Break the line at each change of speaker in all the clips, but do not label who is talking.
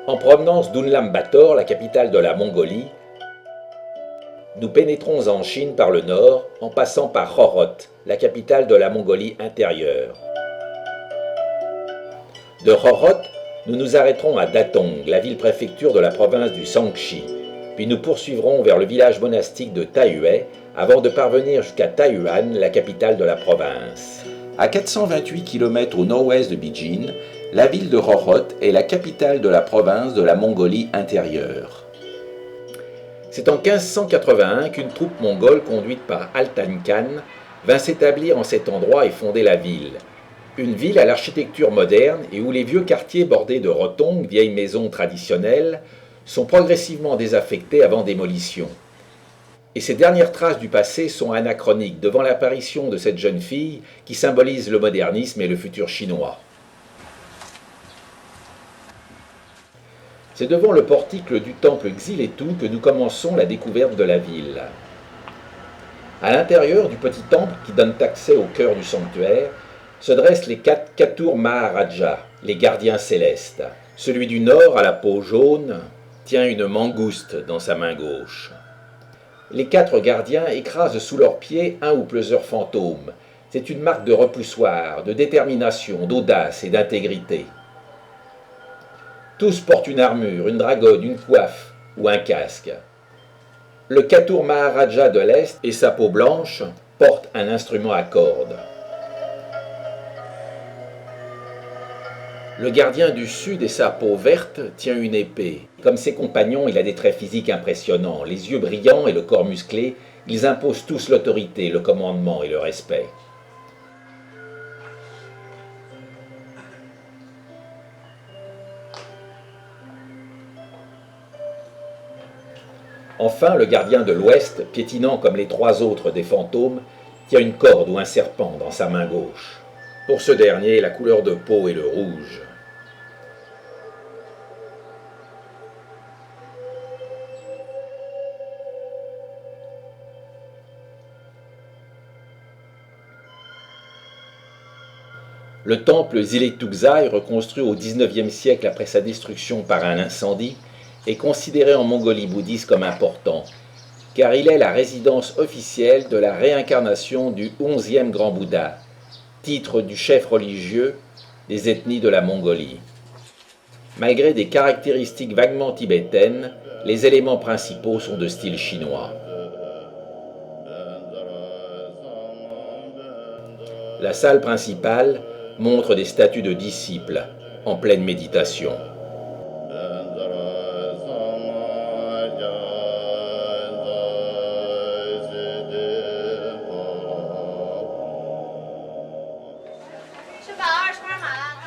En provenance d'Ulaanbaatar, la capitale de la Mongolie, nous pénétrons en Chine par le nord, en passant par Khorot, la capitale de la Mongolie intérieure. De Khorot, nous nous arrêterons à Datong, la ville-préfecture de la province du Shaanxi, puis nous poursuivrons vers le village monastique de Taiyue, avant de parvenir jusqu'à Taiyuan, la capitale de la province. À 428 km au nord-ouest de Bijin, la ville de Khorot est la capitale de la province de la Mongolie intérieure. C'est en 1581 qu'une troupe mongole conduite par Altan Khan vint s'établir en cet endroit et fonder la ville. Une ville à l'architecture moderne et où les vieux quartiers bordés de rotondes, vieilles maisons traditionnelles, sont progressivement désaffectés avant démolition. Et ces dernières traces du passé sont anachroniques devant l'apparition de cette jeune fille qui symbolise le modernisme et le futur chinois. C'est devant le portique du temple Xiletu que nous commençons la découverte de la ville. À l'intérieur du petit temple qui donne accès au cœur du sanctuaire, se dressent les 4 Katur Maharajas, les gardiens célestes. Celui du nord, à la peau jaune, tient une mangouste dans sa main gauche. Les 4 gardiens écrasent sous leurs pieds un ou plusieurs fantômes. C'est une marque de repoussoir, de détermination, d'audace et d'intégrité. Tous portent une armure, une dragonne, une coiffe ou un casque. Le Katur Maharaja de l'Est et sa peau blanche portent un instrument à cordes. Le gardien du Sud et sa peau verte tient une épée. Comme ses compagnons, il a des traits physiques impressionnants. Les yeux brillants et le corps musclé, ils imposent tous l'autorité, le commandement et le respect. Enfin, le gardien de l'Ouest, piétinant comme les 3 autres des fantômes, tient une corde ou un serpent dans sa main gauche. Pour ce dernier, la couleur de peau est le rouge. Le temple Xiletu Xai, reconstruit au XIXe siècle après sa destruction par un incendie, est considéré en Mongolie bouddhiste comme important, car il est la résidence officielle de la réincarnation du 11e grand Bouddha, titre du chef religieux des ethnies de la Mongolie. Malgré des caractéristiques vaguement tibétaines, les éléments principaux sont de style chinois. La salle principale montre des statues de disciples en pleine méditation.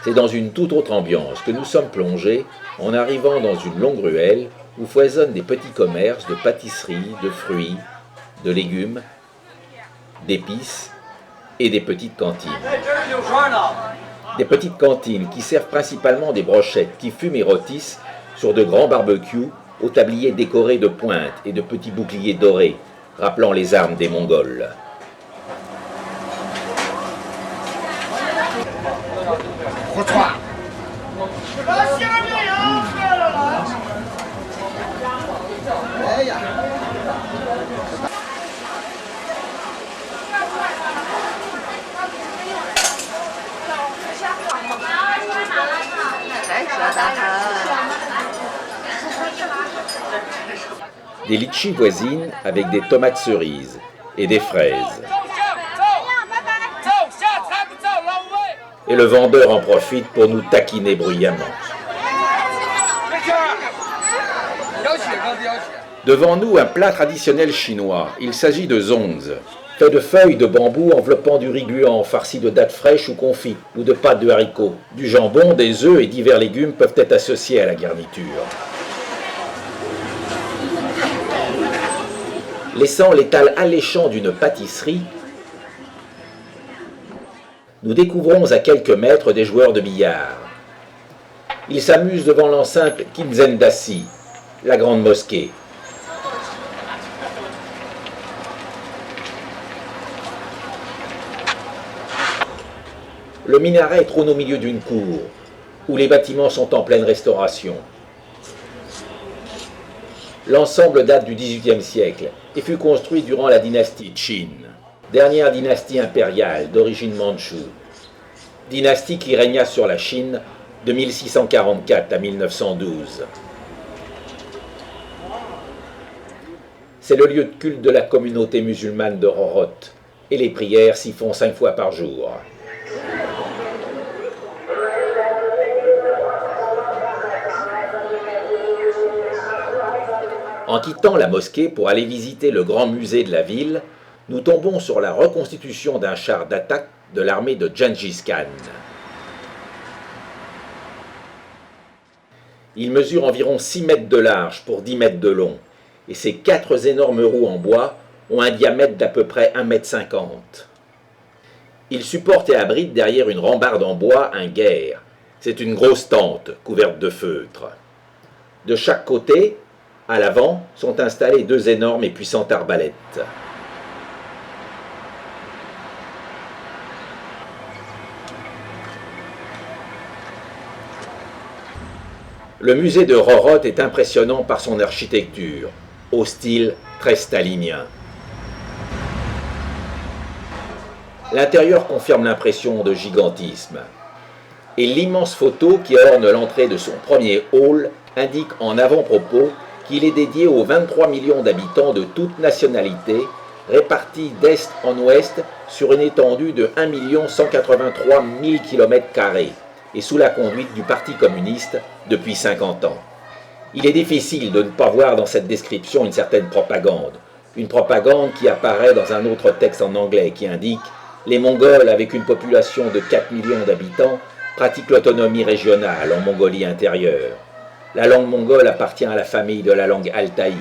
C'est dans une toute autre ambiance que nous sommes plongés en arrivant dans une longue ruelle où foisonnent des petits commerces de pâtisseries, de fruits, de légumes, d'épices et des petites cantines. Des petites cantines qui servent principalement des brochettes qui fument et rôtissent sur de grands barbecues aux tabliers décorés de pointes et de petits boucliers dorés, rappelant les armes des Mongols. Des litchis voisines avec des tomates cerises et des fraises. Et le vendeur en profite pour nous taquiner bruyamment. Devant nous, un plat traditionnel chinois. Il s'agit de zongzi, fait de feuilles de bambou enveloppant du riz gluant farci de dattes fraîches ou confites, ou de pâtes de haricots. Du jambon, des œufs et divers légumes peuvent être associés à la garniture. Laissant l'étal alléchant d'une pâtisserie, nous découvrons à quelques mètres des joueurs de billard. Ils s'amusent devant l'enceinte Kinzendasi, la grande mosquée. Le minaret trône au milieu d'une cour, où les bâtiments sont en pleine restauration. L'ensemble date du XVIIIe siècle et fut construit durant la dynastie Qin, dernière dynastie impériale d'origine mandchoue, dynastie qui régna sur la Chine de 1644 à 1912. C'est le lieu de culte de la communauté musulmane de Roroth, et les prières s'y font 5 fois par jour. En quittant la mosquée pour aller visiter le grand musée de la ville, nous tombons sur la reconstitution d'un char d'attaque de l'armée de Gengis Khan. Il mesure environ 6 mètres de large pour 10 mètres de long, et ses 4 énormes roues en bois ont un diamètre d'à peu près 1,50 m. Il supporte et abrite derrière une rambarde en bois un guerre. C'est une grosse tente couverte de feutre. De chaque côté, à l'avant, sont installées 2 énormes et puissantes arbalètes. Le musée de Roroth est impressionnant par son architecture, au style très stalinien. L'intérieur confirme l'impression de gigantisme. Et l'immense photo qui orne l'entrée de son premier hall indique en avant-propos qu'il est dédié aux 23 millions d'habitants de toutes nationalités, répartis d'est en ouest sur une étendue de 1 183 000 km² et sous la conduite du Parti communiste depuis 50 ans. Il est difficile de ne pas voir dans cette description une certaine propagande, une propagande qui apparaît dans un autre texte en anglais qui indique « Les Mongols, avec une population de 4 millions d'habitants, pratiquent l'autonomie régionale en Mongolie intérieure. La langue mongole appartient à la famille de la langue altaïque.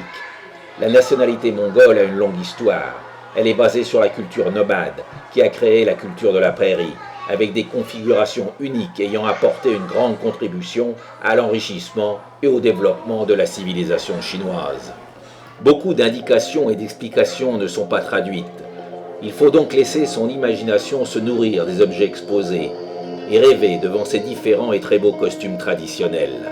La nationalité mongole a une longue histoire. Elle est basée sur la culture nomade, qui a créé la culture de la prairie, avec des configurations uniques ayant apporté une grande contribution à l'enrichissement et au développement de la civilisation chinoise. Beaucoup d'indications et d'explications ne sont pas traduites. Il faut donc laisser son imagination se nourrir des objets exposés et rêver devant ces différents et très beaux costumes traditionnels.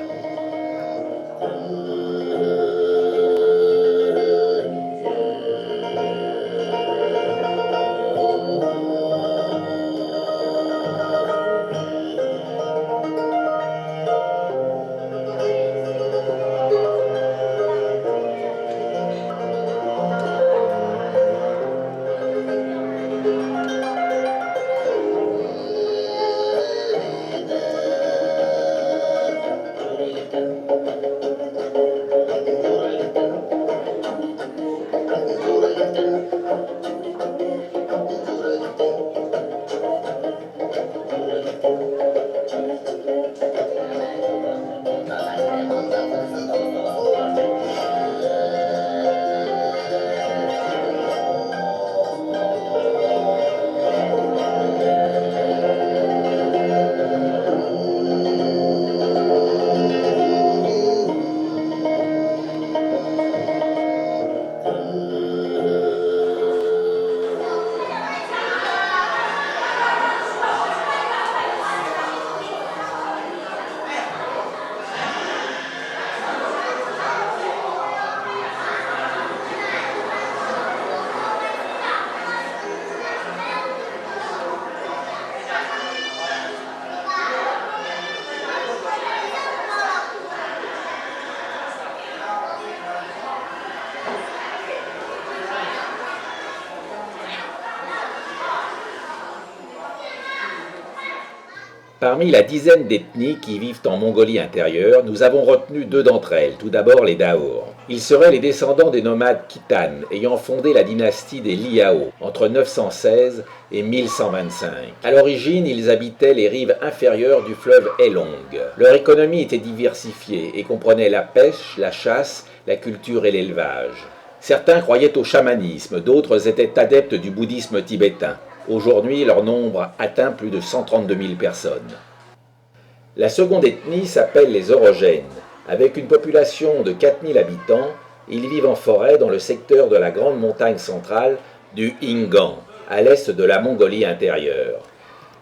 Parmi la dizaine d'ethnies qui vivent en Mongolie intérieure, nous avons retenu 2 d'entre elles. Tout d'abord les Daours. Ils seraient les descendants des nomades Khitan, ayant fondé la dynastie des Liao entre 916 et 1125. À l'origine, ils habitaient les rives inférieures du fleuve Helong. Leur économie était diversifiée et comprenait la pêche, la chasse, la culture et l'élevage. Certains croyaient au chamanisme, d'autres étaient adeptes du bouddhisme tibétain. Aujourd'hui, leur nombre atteint plus de 132 000 personnes. La seconde ethnie s'appelle les Orogènes. Avec une population de 4 000 habitants, ils vivent en forêt dans le secteur de la grande montagne centrale du Ingan, à l'est de la Mongolie intérieure.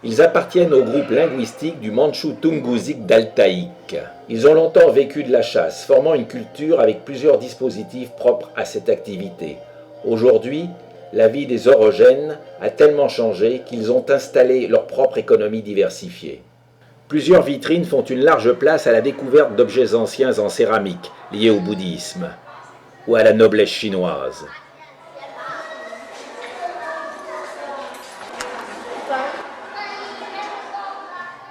Ils appartiennent au groupe linguistique du mandchou tungusique d'Altaïk. Ils ont longtemps vécu de la chasse, formant une culture avec plusieurs dispositifs propres à cette activité. Aujourd'hui, la vie des orogènes a tellement changé qu'ils ont installé leur propre économie diversifiée. Plusieurs vitrines font une large place à la découverte d'objets anciens en céramique liés au bouddhisme ou à la noblesse chinoise.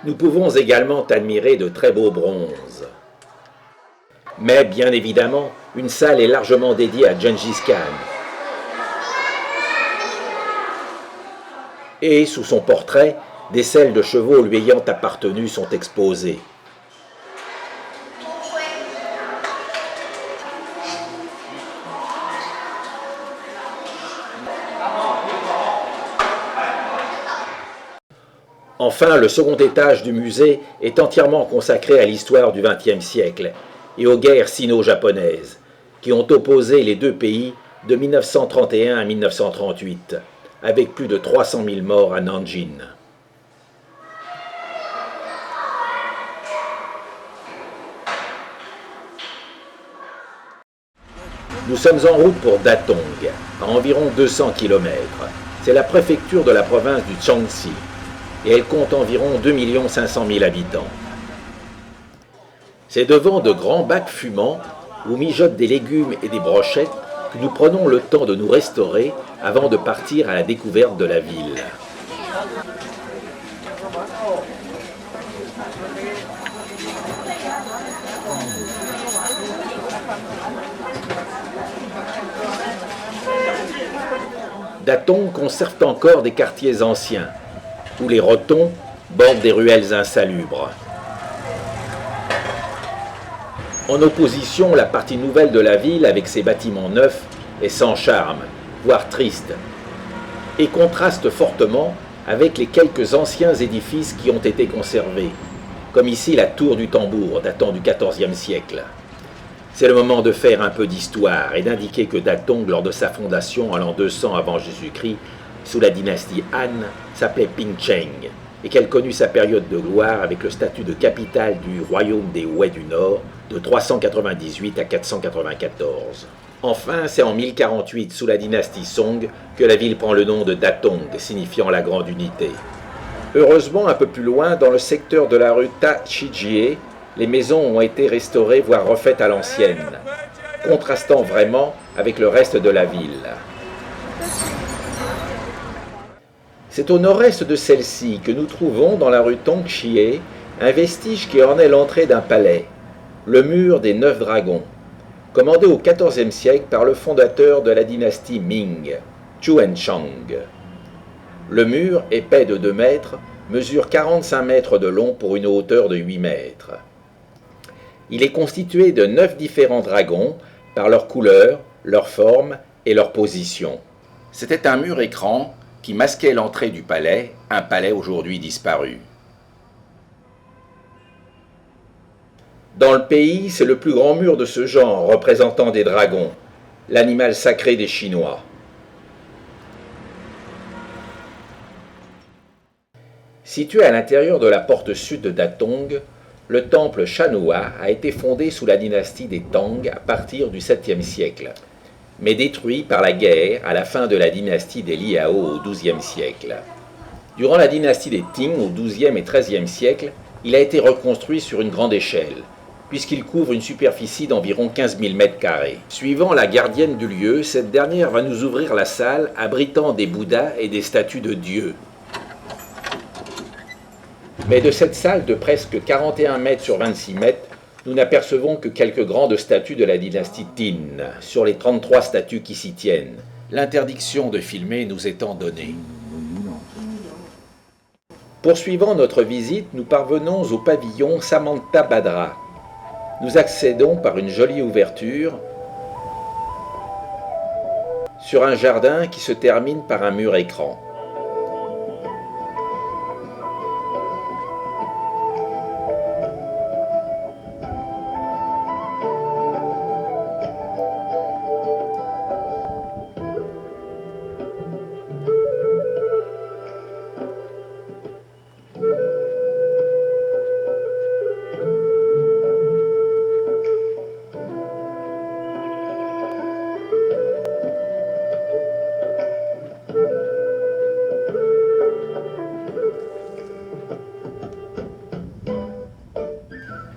Nous pouvons également admirer de très beaux bronzes. Mais bien évidemment, une salle est largement dédiée à Gengis Khan. Et sous son portrait, des selles de chevaux lui ayant appartenu sont exposées. Enfin, le second étage du musée est entièrement consacré à l'histoire du XXe siècle et aux guerres sino-japonaises, qui ont opposé les deux pays de 1931 à 1938, avec plus de 300 000 morts à Nanjing. Nous sommes en route pour Datong, à environ 200 km. C'est la préfecture de la province du Shaanxi, et elle compte environ 2 500 000 habitants. C'est devant de grands bacs fumants, où mijotent des légumes et des brochettes, que nous prenons le temps de nous restaurer avant de partir à la découverte de la ville. Datong conserve encore des quartiers anciens, où les rotons bordent des ruelles insalubres. En opposition, la partie nouvelle de la ville, avec ses bâtiments neufs, est sans charme, voire triste, et contraste fortement avec les quelques anciens édifices qui ont été conservés, comme ici la tour du tambour datant du XIVe siècle. C'est le moment de faire un peu d'histoire et d'indiquer que Datong, lors de sa fondation en l'an 200 avant Jésus-Christ, sous la dynastie Han, s'appelait Pingcheng, et qu'elle connut sa période de gloire avec le statut de capitale du royaume des Wei du Nord de 398 à 494. Enfin, c'est en 1048, sous la dynastie Song, que la ville prend le nom de Datong, signifiant la grande unité. Heureusement, un peu plus loin, dans le secteur de la rue Ta Chijie, les maisons ont été restaurées, voire refaites à l'ancienne, contrastant vraiment avec le reste de la ville. C'est au nord-est de celle-ci que nous trouvons, dans la rue Tongxie, un vestige qui ornait l'entrée d'un palais, le mur des 9 dragons, commandé au XIVe siècle par le fondateur de la dynastie Ming, Xuanzang. Le mur, épais de 2 mètres, mesure 45 mètres de long pour une hauteur de 8 mètres. Il est constitué de 9 différents dragons par leur couleur, leur forme et leur position. C'était un mur écran qui masquait l'entrée du palais, un palais aujourd'hui disparu. Dans le pays, c'est le plus grand mur de ce genre, représentant des dragons, l'animal sacré des Chinois. Situé à l'intérieur de la porte sud de Datong, le temple Shanhua a été fondé sous la dynastie des Tang à partir du 7e siècle, mais détruit par la guerre à la fin de la dynastie des Liao au XIIe siècle. Durant la dynastie des Qing au XIIe et XIIIe siècle, il a été reconstruit sur une grande échelle, puisqu'il couvre une superficie d'environ 15 000 m². Suivant la gardienne du lieu, cette dernière va nous ouvrir la salle abritant des Bouddhas et des statues de dieux. Mais de cette salle de presque 41 mètres sur 26 mètres, nous n'apercevons que quelques grandes statues de la dynastie Qin, sur les 33 statues qui s'y tiennent, l'interdiction de filmer nous étant donnée. Poursuivant notre visite, nous parvenons au pavillon Samantabhadra. Nous accédons par une jolie ouverture sur un jardin qui se termine par un mur écran.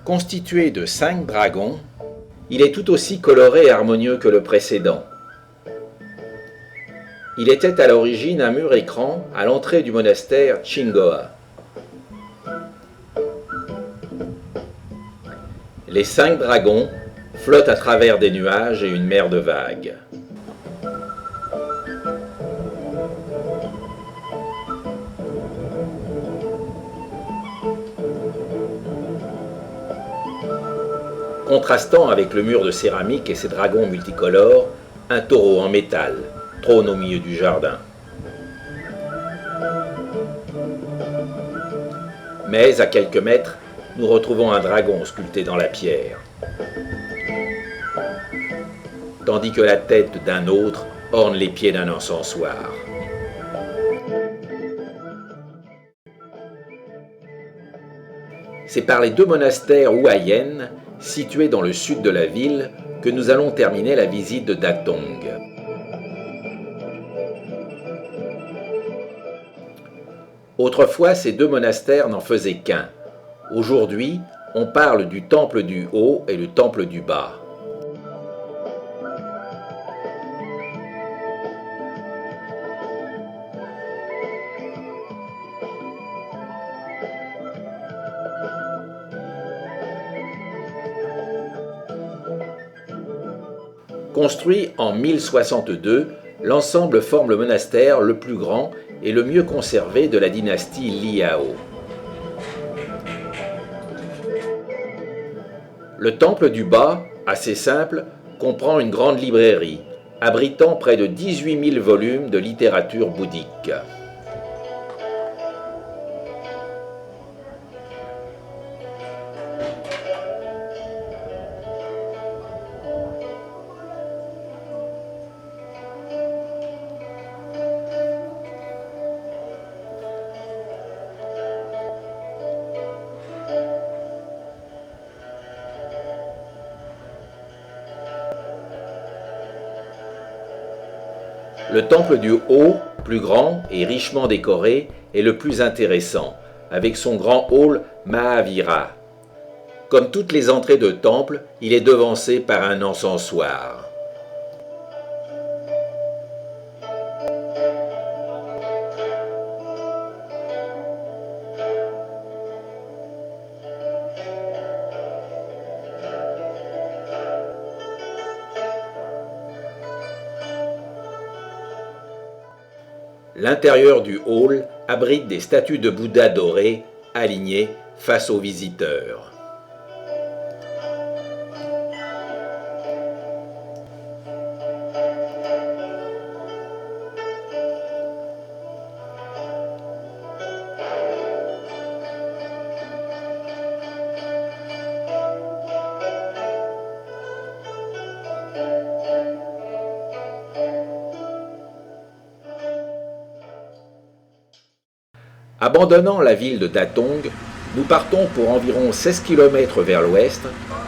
Constitué de 5 dragons, il est tout aussi coloré et harmonieux que le précédent. Il était à l'origine un mur-écran à l'entrée du monastère Chingoa. Les 5 dragons flottent à travers des nuages et une mer de vagues. Contrastant avec le mur de céramique et ses dragons multicolores, un taureau en métal trône au milieu du jardin. Mais à quelques mètres, nous retrouvons un dragon sculpté dans la pierre, tandis que la tête d'un autre orne les pieds d'un encensoir. C'est par les 2 monastères Huayen, situés dans le sud de la ville, que nous allons terminer la visite de Datong. Autrefois, ces 2 monastères n'en faisaient qu'un. Aujourd'hui, on parle du temple du haut et le temple du bas. Construit en 1062, l'ensemble forme le monastère le plus grand et le mieux conservé de la dynastie Liao. Le temple du bas, assez simple, comprend une grande librairie, abritant près de 18 000 volumes de littérature bouddhique. Le temple du haut, plus grand et richement décoré, est le plus intéressant, avec son grand hall Mahavira. Comme toutes les entrées de temple, il est devancé par un encensoir. L'intérieur du hall abrite des statues de Bouddha dorées, alignées face aux visiteurs. Abandonnant la ville de Datong, nous partons pour environ 16 km vers l'ouest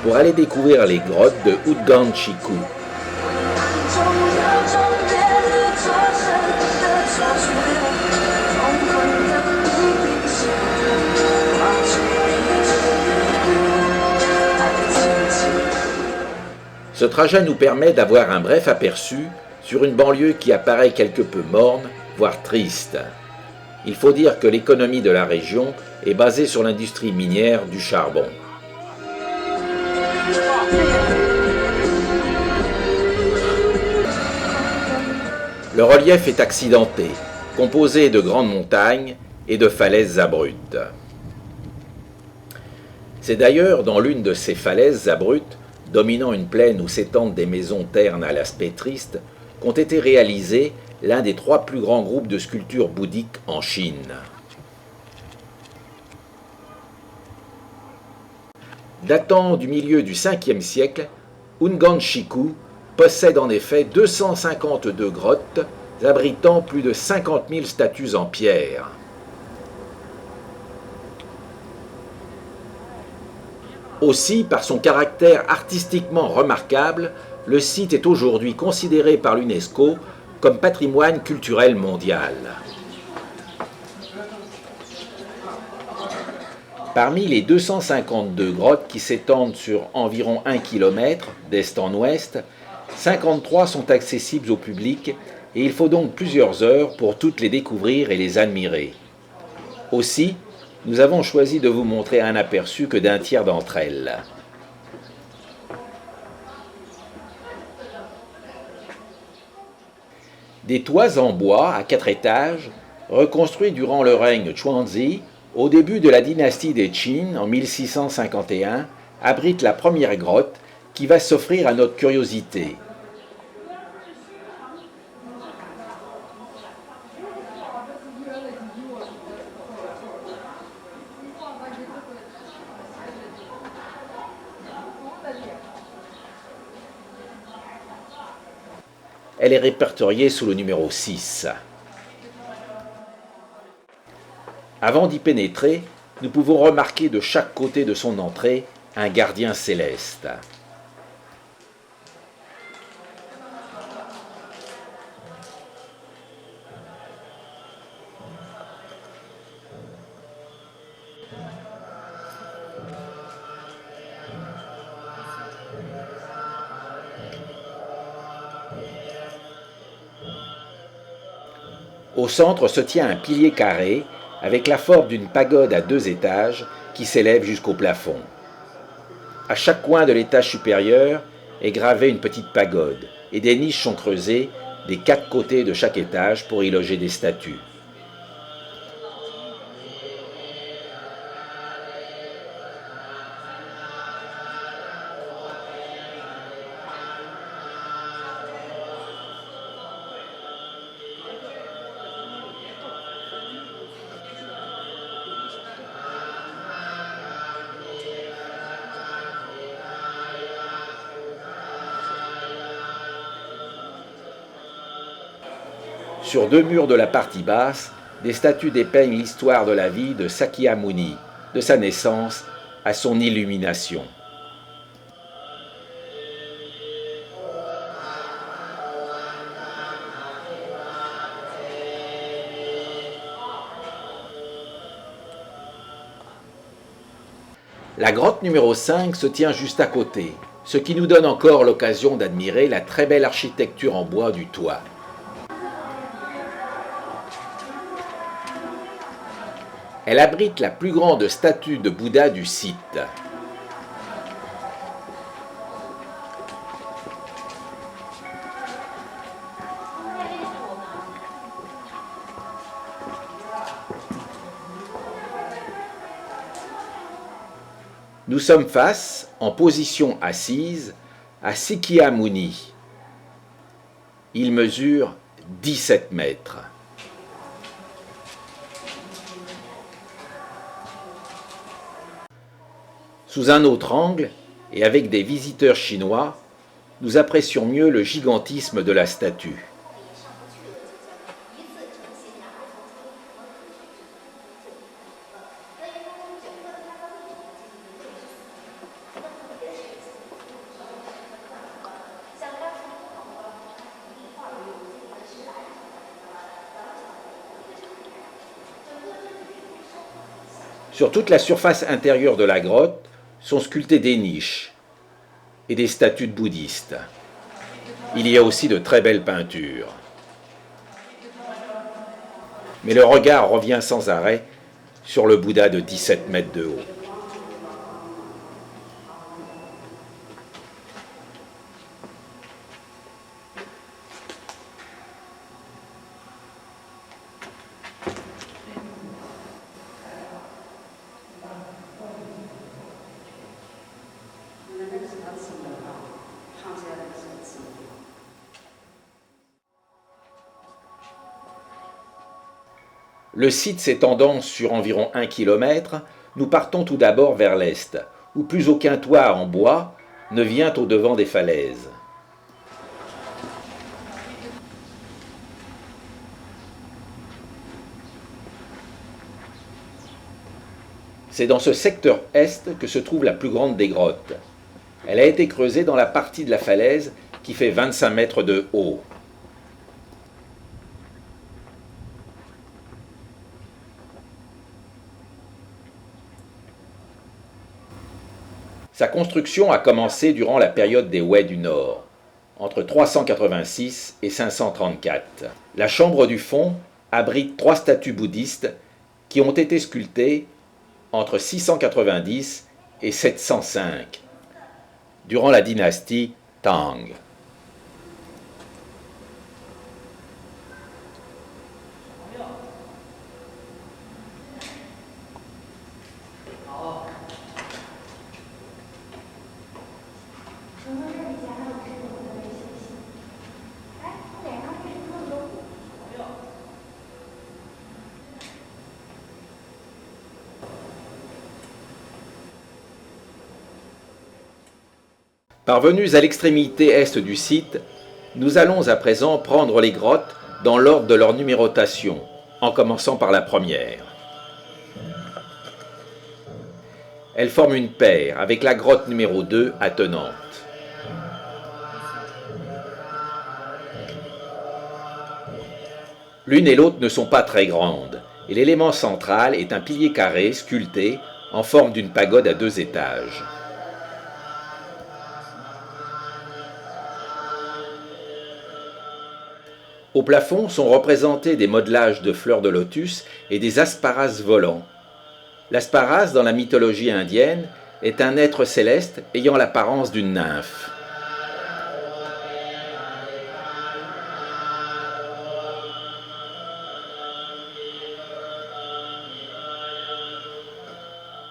pour aller découvrir les grottes de Udgan Chiku. Ce trajet nous permet d'avoir un bref aperçu sur une banlieue qui apparaît quelque peu morne, voire triste. Il faut dire que l'économie de la région est basée sur l'industrie minière du charbon. Le relief est accidenté, composé de grandes montagnes et de falaises abruptes. C'est d'ailleurs dans l'une de ces falaises abruptes, dominant une plaine où s'étendent des maisons ternes à l'aspect triste, qu'ont été réalisés l'un des 3 plus grands groupes de sculptures bouddhiques en Chine. Datant du milieu du 5e siècle, Udgan Chiku possède en effet 252 grottes abritant plus de 50 000 statues en pierre. Aussi, par son caractère artistiquement remarquable, le site est aujourd'hui considéré par l'UNESCO comme patrimoine culturel mondial. Parmi les 252 grottes qui s'étendent sur environ 1 km d'est en ouest, 53 sont accessibles au public et il faut donc plusieurs heures pour toutes les découvrir et les admirer. Aussi, nous avons choisi de vous montrer un aperçu que d'un tiers d'entre elles. Des toits en bois à 4 étages, reconstruits durant le règne Chuanzi, au début de la dynastie des Qin en 1651, abritent la première grotte qui va s'offrir à notre curiosité. Elle est répertoriée sous le numéro 6. Avant d'y pénétrer, nous pouvons remarquer de chaque côté de son entrée un gardien céleste. Au centre se tient un pilier carré avec la forme d'une pagode à 2 étages qui s'élève jusqu'au plafond. À chaque coin de l'étage supérieur est gravée une petite pagode et des niches sont creusées des 4 côtés de chaque étage pour y loger des statues. Sur 2 murs de la partie basse, des statues dépeignent l'histoire de la vie de Sakyamuni, de sa naissance à son illumination. La grotte numéro 5 se tient juste à côté, ce qui nous donne encore l'occasion d'admirer la très belle architecture en bois du toit. Elle abrite la plus grande statue de Bouddha du site. Nous sommes face, en position assise, à Sakyamuni. Il mesure 17 mètres. Sous un autre angle, et avec des visiteurs chinois, nous apprécions mieux le gigantisme de la statue. Sur toute la surface intérieure de la grotte sont sculptées des niches et des statues de bouddhistes. Il y a aussi de très belles peintures. Mais le regard revient sans arrêt sur le Bouddha de 17 mètres de haut. Le site s'étendant sur environ 1 km, nous partons tout d'abord vers l'est, où plus aucun toit en bois ne vient au-devant des falaises. C'est dans ce secteur est que se trouve la plus grande des grottes. Elle a été creusée dans la partie de la falaise qui fait 25 mètres de haut. Sa construction a commencé durant la période des Wei du Nord, entre 386 et 534. La chambre du fond abrite 3 statues bouddhistes qui ont été sculptées entre 690 et 705, durant la dynastie Tang. Parvenus à l'extrémité est du site, nous allons à présent prendre les grottes dans l'ordre de leur numérotation, en commençant par la première. Elles forment une paire avec la grotte numéro 2 attenante. L'une et l'autre ne sont pas très grandes, et l'élément central est un pilier carré sculpté en forme d'une pagode à 2 étages. Au plafond sont représentés des modelages de fleurs de lotus et des asparas volants. L'asparas, dans la mythologie indienne, est un être céleste ayant l'apparence d'une nymphe.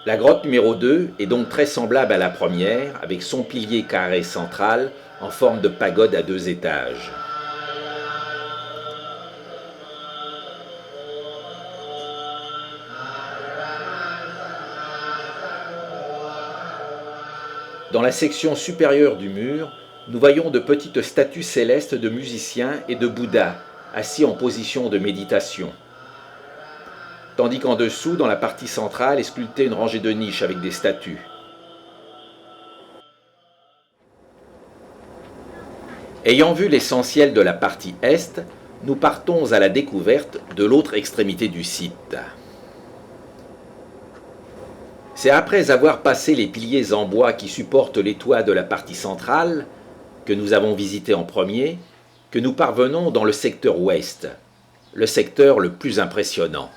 La grotte numéro 2 est donc très semblable à la première, avec son pilier carré central en forme de pagode à 2 étages. Dans la section supérieure du mur, nous voyons de petites statues célestes de musiciens et de Bouddha, assis en position de méditation. Tandis qu'en dessous, dans la partie centrale, est sculptée une rangée de niches avec des statues. Ayant vu l'essentiel de la partie est, nous partons à la découverte de l'autre extrémité du site. C'est après avoir passé les piliers en bois qui supportent les toits de la partie centrale, que nous avons visité en premier, que nous parvenons dans le secteur ouest, le secteur le plus impressionnant.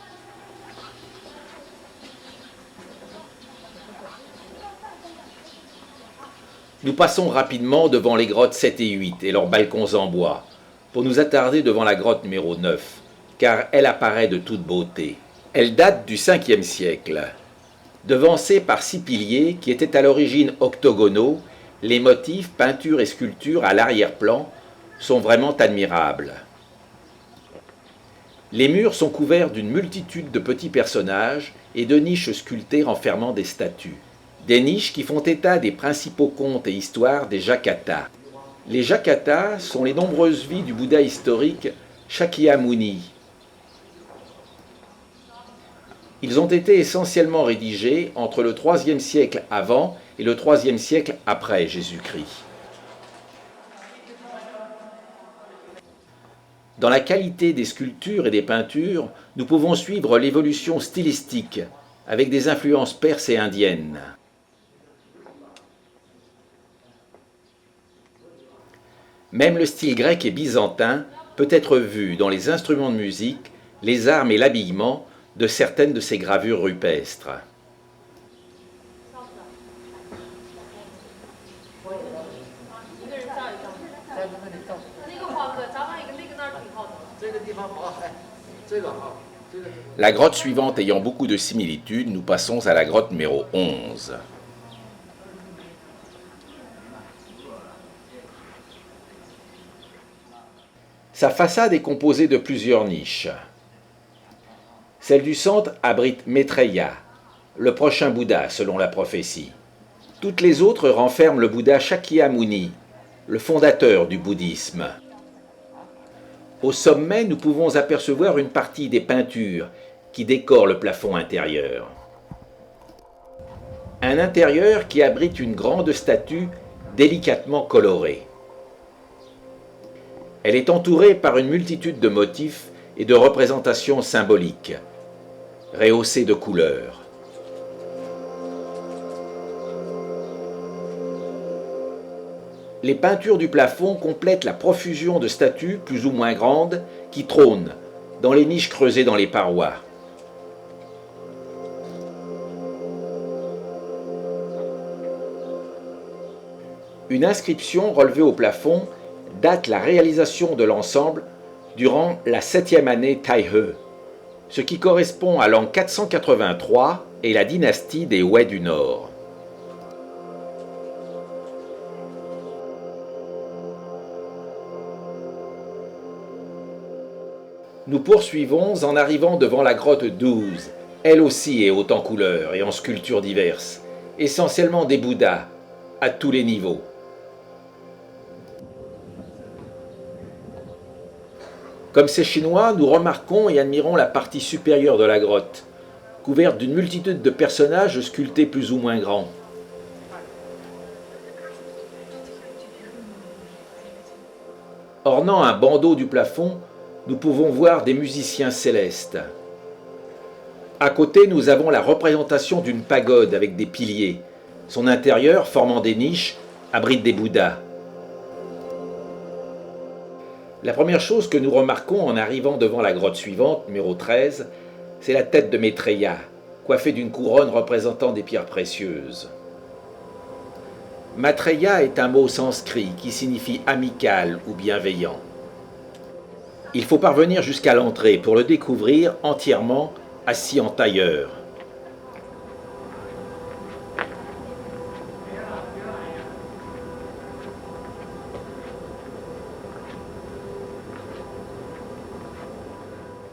Nous passons rapidement devant les grottes 7 et 8 et leurs balcons en bois, pour nous attarder devant la grotte numéro 9, car elle apparaît de toute beauté. Elle date du 5e siècle. Devancée par 6 piliers qui étaient à l'origine octogonaux, les motifs, peintures et sculptures à l'arrière-plan sont vraiment admirables. Les murs sont couverts d'une multitude de petits personnages et de niches sculptées renfermant des statues. Des niches qui font état des principaux contes et histoires des Jatakas. Les Jatakas sont les nombreuses vies du Bouddha historique Shakyamuni. Ils ont été essentiellement rédigés entre le IIIe siècle avant et le IIIe siècle après Jésus-Christ. Dans la qualité des sculptures et des peintures, nous pouvons suivre l'évolution stylistique avec des influences perses et indiennes. Même le style grec et byzantin peut être vu dans les instruments de musique, les armes et l'habillement de certaines de ces gravures rupestres. La grotte suivante ayant beaucoup de similitudes, nous passons à la grotte numéro 11. Sa façade est composée de plusieurs niches. Celle du centre abrite Maitreya, le prochain Bouddha selon la prophétie. Toutes les autres renferment le Bouddha Shakyamuni, le fondateur du bouddhisme. Au sommet, nous pouvons apercevoir une partie des peintures qui décorent le plafond intérieur. Un intérieur qui abrite une grande statue délicatement colorée. Elle est entourée par une multitude de motifs et de représentations symboliques, rehaussées de couleurs. Les peintures du plafond complètent la profusion de statues plus ou moins grandes qui trônent dans les niches creusées dans les parois. Une inscription relevée au plafond date la réalisation de l'ensemble durant la 7e année Taïhe, ce qui correspond à l'an 483 et la dynastie des Wei du Nord. Nous poursuivons en arrivant devant la grotte 12. Elle aussi est haute en couleurs et en sculptures diverses, essentiellement des Bouddhas, à tous les niveaux. Comme ces Chinois, nous remarquons et admirons la partie supérieure de la grotte, couverte d'une multitude de personnages sculptés plus ou moins grands. Ornant un bandeau du plafond, nous pouvons voir des musiciens célestes. À côté, nous avons la représentation d'une pagode avec des piliers. Son intérieur, formant des niches, abrite des Bouddhas. La première chose que nous remarquons en arrivant devant la grotte suivante, numéro 13, c'est la tête de Maitreya, coiffée d'une couronne représentant des pierres précieuses. Maitreya est un mot sanskrit qui signifie amical ou bienveillant. Il faut parvenir jusqu'à l'entrée pour le découvrir entièrement assis en tailleur.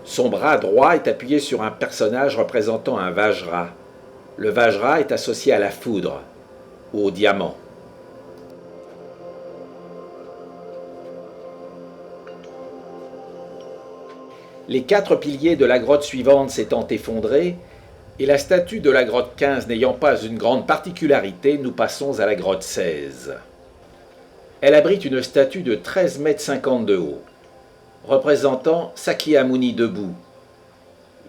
Son bras droit est appuyé sur un personnage représentant un Vajra. Le Vajra est associé à la foudre, ou au diamant. Les 4 piliers de la grotte suivante s'étant effondrés, et la statue de la grotte 15 n'ayant pas une grande particularité, nous passons à la grotte 16. Elle abrite une statue de 13,50 m de haut, représentant Sakyamuni debout.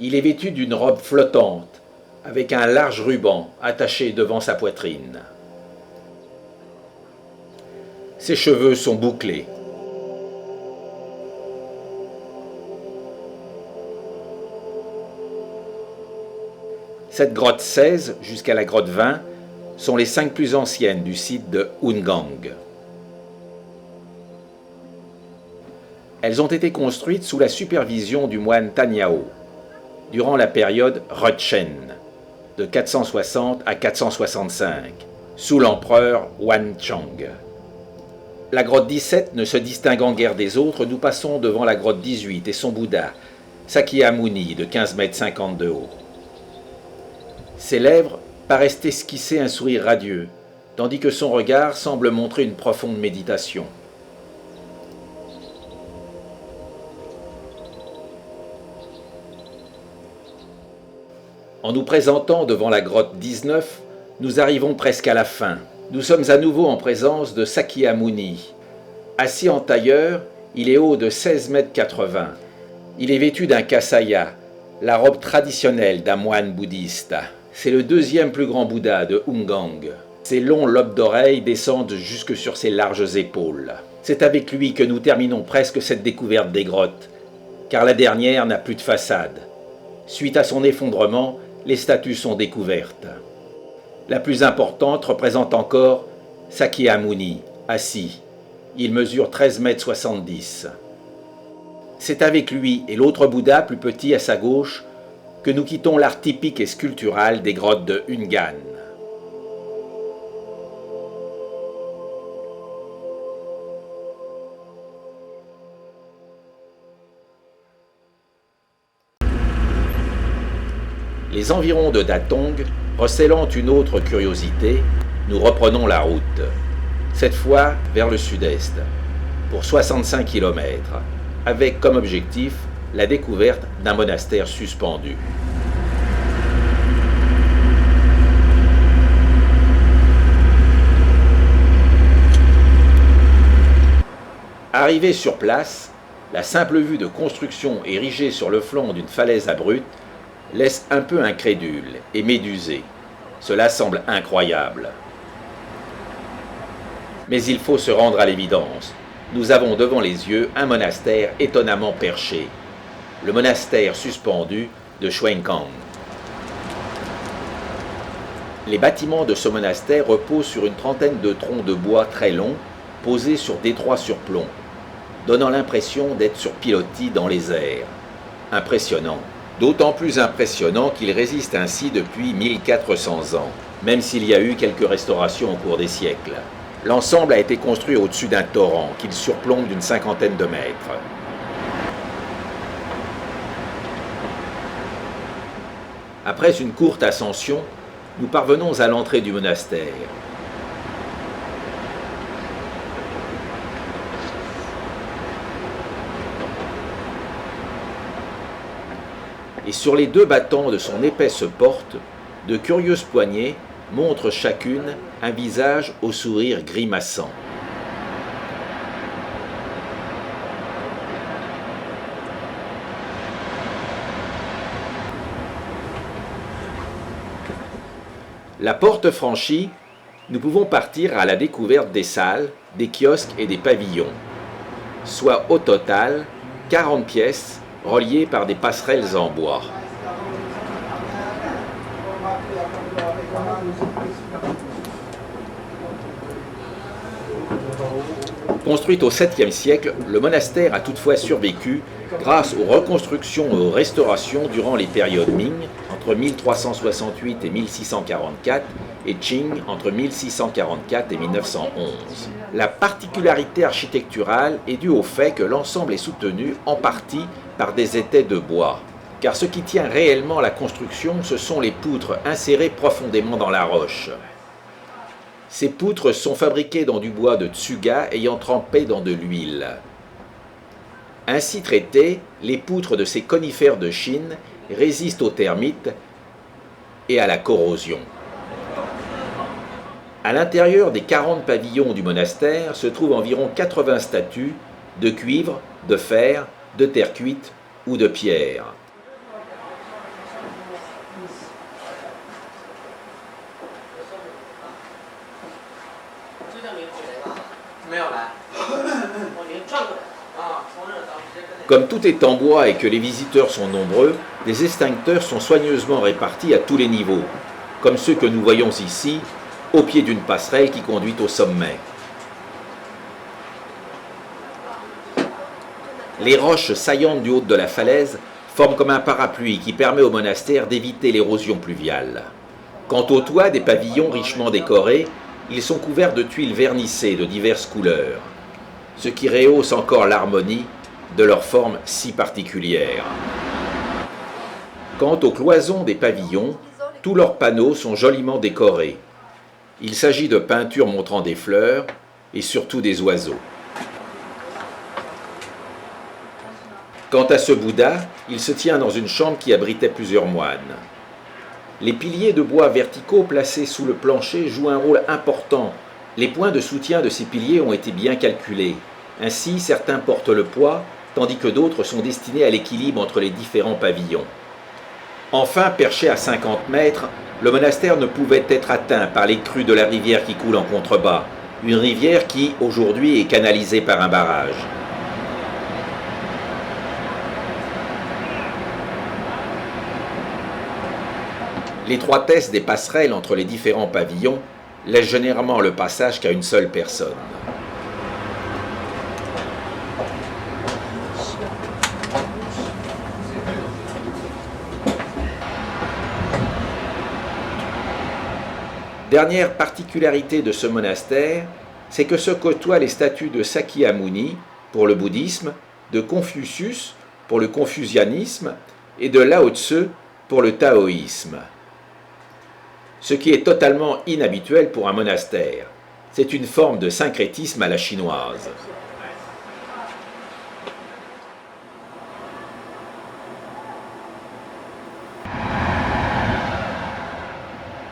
Il est vêtu d'une robe flottante, avec un large ruban attaché devant sa poitrine. Ses cheveux sont bouclés. Cette grotte 16 jusqu'à la grotte 20 sont les 5 plus anciennes du site de Hungang. Elles ont été construites sous la supervision du moine Tanyao, durant la période Rutchen, de 460 à 465, sous l'empereur Wanchang. La grotte 17 ne se distinguant guère des autres, nous passons devant la grotte 18 et son Bouddha, Sakyamuni, de 15,50 m de haut. Ses lèvres paraissent esquisser un sourire radieux, tandis que son regard semble montrer une profonde méditation. En nous présentant devant la grotte 19, nous arrivons presque à la fin. Nous sommes à nouveau en présence de Sakyamuni. Assis en tailleur, il est haut de 16,80 m. Il est vêtu d'un kasaya, la robe traditionnelle d'un moine bouddhiste. C'est le 2e plus grand Bouddha de Hungang. Ses longs lobes d'oreilles descendent jusque sur ses larges épaules. C'est avec lui que nous terminons presque cette découverte des grottes, car la dernière n'a plus de façade. Suite à son effondrement, les statues sont découvertes. La plus importante représente encore Sakyamuni, assis. Il mesure 13,70 m. C'est avec lui et l'autre Bouddha plus petit à sa gauche que nous quittons l'art typique et sculptural des grottes de Hungan. Les environs de Datong recélant une autre curiosité, nous reprenons la route, cette fois vers le sud-est, pour 65 km, avec comme objectif la découverte d'un monastère suspendu. Arrivé sur place, la simple vue de construction érigée sur le flanc d'une falaise abrupte laisse un peu incrédule et médusé. Cela semble incroyable. Mais il faut se rendre à l'évidence. Nous avons devant les yeux un monastère étonnamment perché. Le monastère suspendu de Xuenkang. Les bâtiments de ce monastère reposent sur une trentaine de troncs de bois très longs, posés sur d'étroits surplombs, donnant l'impression d'être sur pilotis dans les airs. Impressionnant. D'autant plus impressionnant qu'il résiste ainsi depuis 1400 ans, même s'il y a eu quelques restaurations au cours des siècles. L'ensemble a été construit au-dessus d'un torrent qu'il surplombe d'une cinquantaine de mètres. Après une courte ascension, nous parvenons à l'entrée du monastère. Et sur les deux battants de son épaisse porte, de curieuses poignées montrent chacune un visage au sourire grimaçant. La porte franchie, nous pouvons partir à la découverte des salles, des kiosques et des pavillons, soit au total 40 pièces reliées par des passerelles en bois. Construit au 7e siècle, le monastère a toutefois survécu grâce aux reconstructions et aux restaurations durant les périodes Ming, entre 1368 et 1644, et Qing, entre 1644 et 1911. La particularité architecturale est due au fait que l'ensemble est soutenu en partie par des étais de bois, car ce qui tient réellement la construction, ce sont les poutres insérées profondément dans la roche. Ces poutres sont fabriquées dans du bois de tsuga ayant trempé dans de l'huile. Ainsi traitées, les poutres de ces conifères de Chine résistent aux termites et à la corrosion. À l'intérieur des 40 pavillons du monastère se trouvent environ 80 statues de cuivre, de fer, de terre cuite ou de pierre. Comme tout est en bois et que les visiteurs sont nombreux, des extincteurs sont soigneusement répartis à tous les niveaux, comme ceux que nous voyons ici, au pied d'une passerelle qui conduit au sommet. Les roches saillantes du haut de la falaise forment comme un parapluie qui permet au monastère d'éviter l'érosion pluviale. Quant aux toits des pavillons richement décorés, ils sont couverts de tuiles vernissées de diverses couleurs, ce qui rehausse encore l'harmonie de leur forme si particulière. Quant aux cloisons des pavillons, tous leurs panneaux sont joliment décorés. Il s'agit de peintures montrant des fleurs et surtout des oiseaux. Quant à ce Bouddha, il se tient dans une chambre qui abritait plusieurs moines. Les piliers de bois verticaux placés sous le plancher jouent un rôle important. Les points de soutien de ces piliers ont été bien calculés. Ainsi, certains portent le poids, tandis que d'autres sont destinés à l'équilibre entre les différents pavillons. Enfin, perché à 50 mètres, le monastère ne pouvait être atteint par les crues de la rivière qui coule en contrebas, une rivière qui, aujourd'hui, est canalisée par un barrage. L'étroitesse des passerelles entre les différents pavillons laisse généralement le passage qu'à une seule personne. Dernière particularité de ce monastère, c'est que se côtoient les statues de Sakyamuni pour le bouddhisme, de Confucius pour le confucianisme et de Lao Tse pour le taoïsme. Ce qui est totalement inhabituel pour un monastère. C'est une forme de syncrétisme à la chinoise.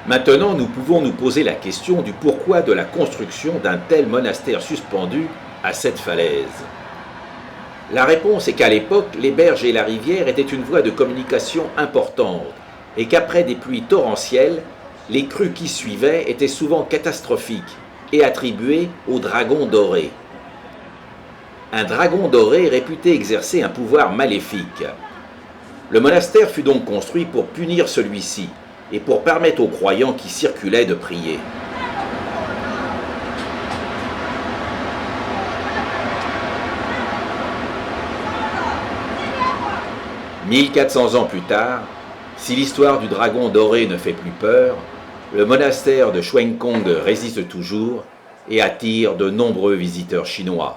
Maintenant, nous pouvons nous poser la question du pourquoi de la construction d'un tel monastère suspendu à cette falaise. La réponse est qu'à l'époque, les berges et la rivière étaient une voie de communication importante et qu'après des pluies torrentielles, les crues qui suivaient étaient souvent catastrophiques et attribué au dragon doré. Un dragon doré réputé exercer un pouvoir maléfique. Le monastère fut donc construit pour punir celui-ci et pour permettre aux croyants qui circulaient de prier. « 1400 ans plus tard, si l'histoire du dragon doré ne fait plus peur, le monastère de Shuangkong résiste toujours et attire de nombreux visiteurs chinois.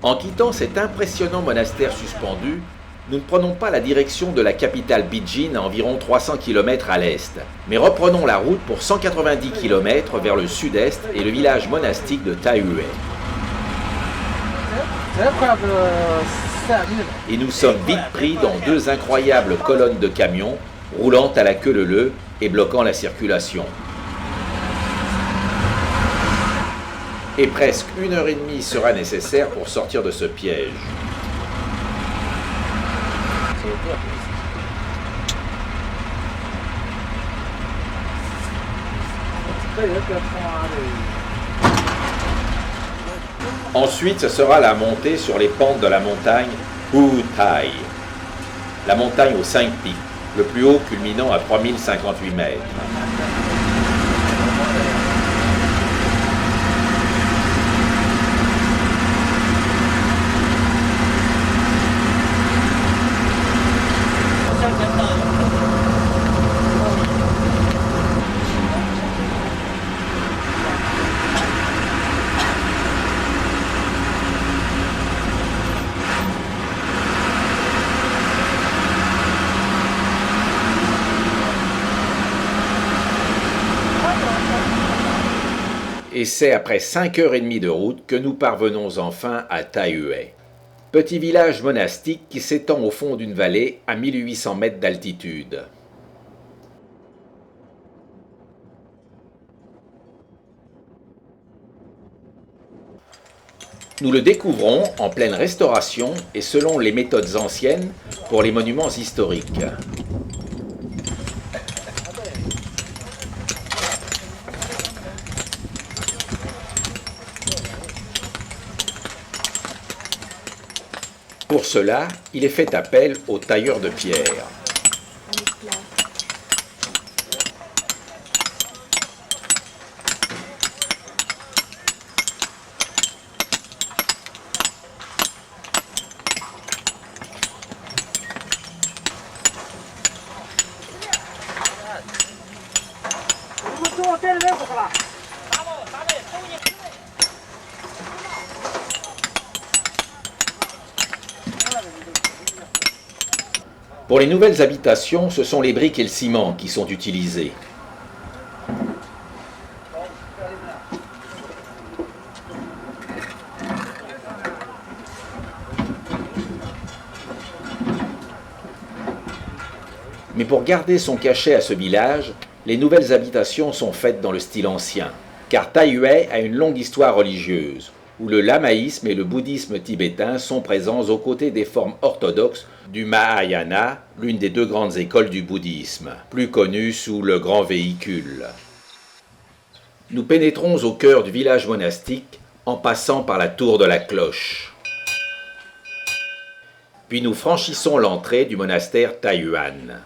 En quittant cet impressionnant monastère suspendu, nous ne prenons pas la direction de la capitale Beijing à environ 300 km à l'est, mais reprenons la route pour 190 km vers le sud-est et le village monastique de Taiyue. Et nous sommes vite pris dans deux incroyables colonnes de camions, roulant à la queue leu-leu et bloquant la circulation. Et presque 1h30 sera nécessaire pour sortir de ce piège. Ensuite, ce sera la montée sur les pentes de la montagne Hutai, la montagne aux 5 pics, le plus haut culminant à 3058 mètres. Et c'est après 5h30 de route que nous parvenons enfin à Taiyue, petit village monastique qui s'étend au fond d'une vallée à 1800 mètres d'altitude. Nous le découvrons en pleine restauration et selon les méthodes anciennes pour les monuments historiques. Pour cela, il est fait appel aux tailleurs de pierre. Pour les nouvelles habitations, ce sont les briques et le ciment qui sont utilisés. Mais pour garder son cachet à ce village, les nouvelles habitations sont faites dans le style ancien, car Taiyue a une longue histoire religieuse, où le lamaïsme et le bouddhisme tibétain sont présents aux côtés des formes orthodoxes du Mahayana, l'une des deux grandes écoles du bouddhisme, plus connue sous le grand véhicule. Nous pénétrons au cœur du village monastique en passant par la tour de la cloche. Puis nous franchissons l'entrée du monastère Taiyuan.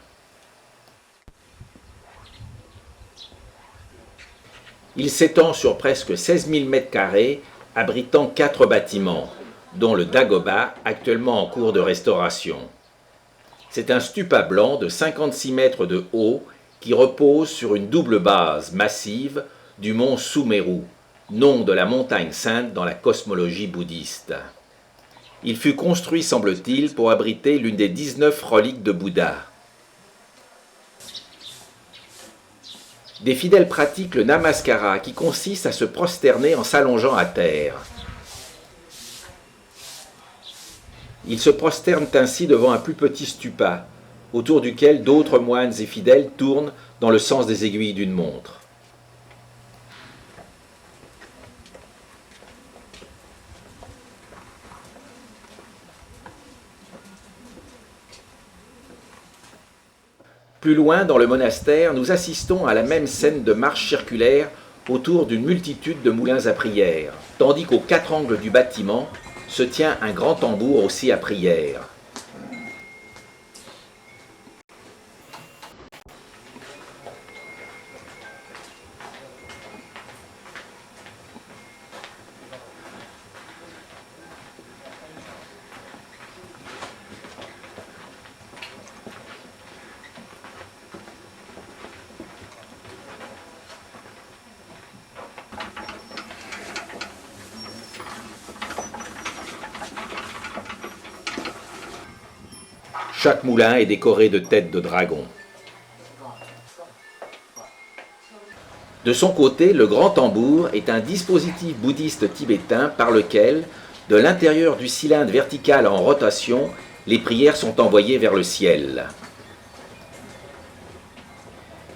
Il s'étend sur presque 16 000 m², abritant 4 bâtiments, dont le Dagoba, actuellement en cours de restauration. C'est un stupa blanc de 56 mètres de haut qui repose sur une double base massive du mont Sumeru, nom de la montagne sainte dans la cosmologie bouddhiste. Il fut construit, semble-t-il, pour abriter l'une des 19 reliques de Bouddha. Des fidèles pratiquent le namaskara, qui consiste à se prosterner en s'allongeant à terre. Ils se prosternent ainsi devant un plus petit stupa, autour duquel d'autres moines et fidèles tournent dans le sens des aiguilles d'une montre. Plus loin dans le monastère, nous assistons à la même scène de marche circulaire autour d'une multitude de moulins à prière, tandis qu'aux quatre angles du bâtiment se tient un grand tambour aussi à prière. Chaque moulin est décoré de têtes de dragon. De son côté, le grand tambour est un dispositif bouddhiste tibétain par lequel, de l'intérieur du cylindre vertical en rotation, les prières sont envoyées vers le ciel.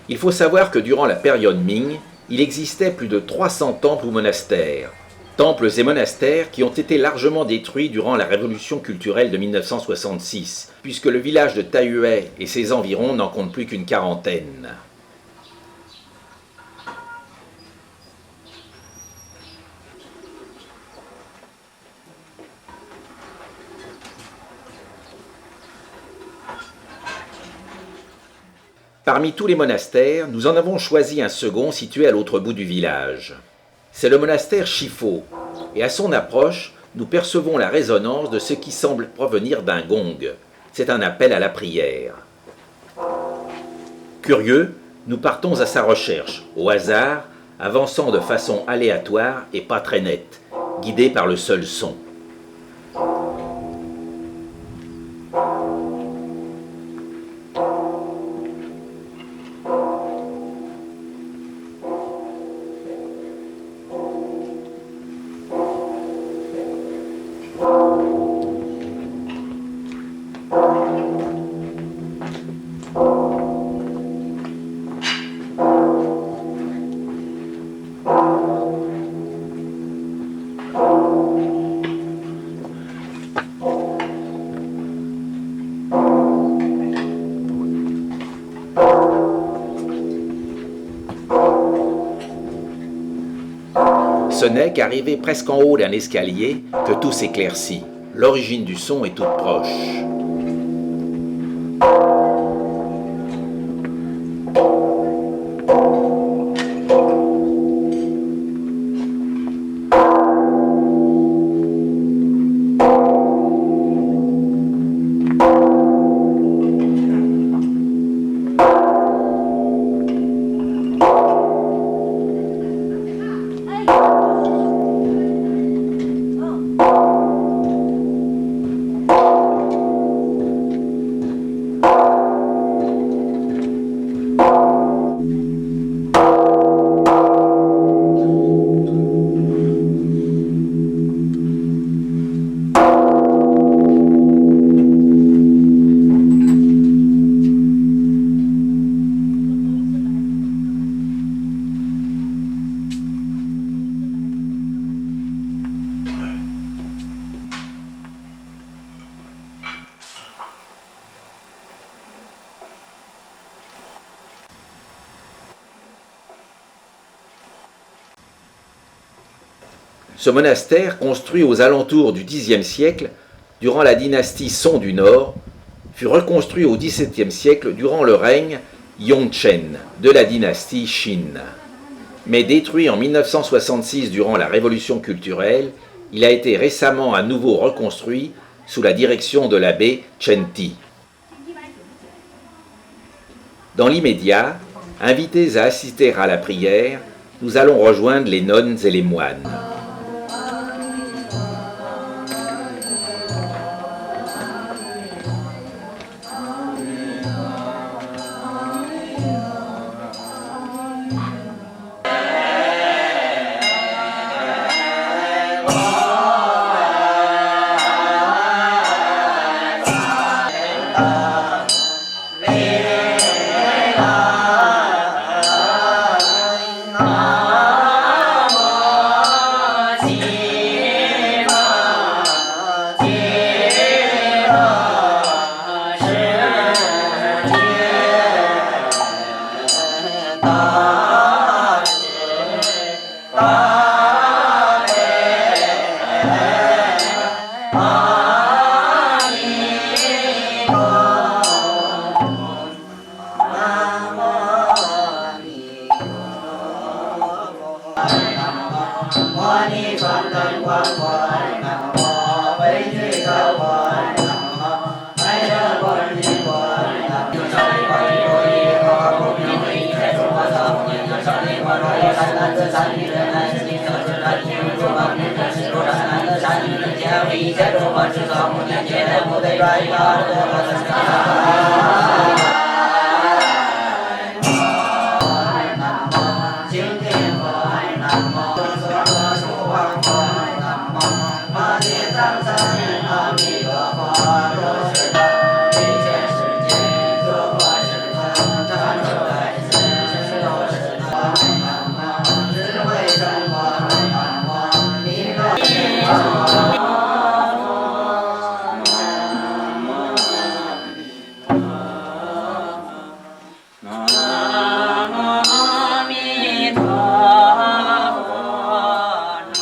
Il faut savoir que durant la période Ming, il existait plus de 300 temples ou monastères. Temples et monastères qui ont été largement détruits durant la révolution culturelle de 1966, puisque le village de Taiyue et ses environs n'en comptent plus qu'une quarantaine. Parmi tous les monastères, nous en avons choisi un second situé à l'autre bout du village. C'est le monastère Shifo, et à son approche, nous percevons la résonance de ce qui semble provenir d'un gong. C'est un appel à la prière. Curieux, nous partons à sa recherche, au hasard, avançant de façon aléatoire et pas très nette, guidés par le seul son. Ce n'est qu'arrivé presque en haut d'un escalier que tout s'éclaircit. L'origine du son est toute proche. Ce monastère, construit aux alentours du Xe siècle, durant la dynastie Song du Nord, fut reconstruit au XVIIe siècle durant le règne Yongchen de la dynastie Qin. Mais détruit en 1966 durant la Révolution culturelle, il a été récemment à nouveau reconstruit sous la direction de l'abbé Chen Ti. Dans l'immédiat, invités à assister à la prière, nous allons rejoindre les nonnes et les moines.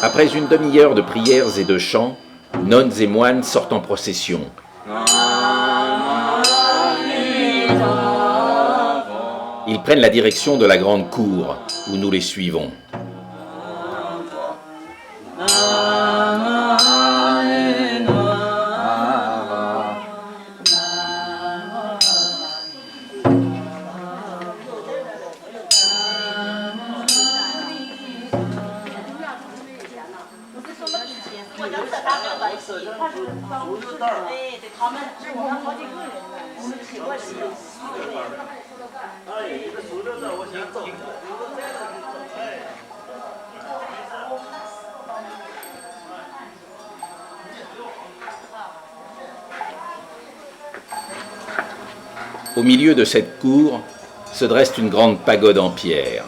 Après une demi-heure de prières et de chants, nonnes et moines sortent en procession. Ils prennent la direction de la grande cour, où nous les suivons. Au milieu de cette cour se dresse une grande pagode en pierre.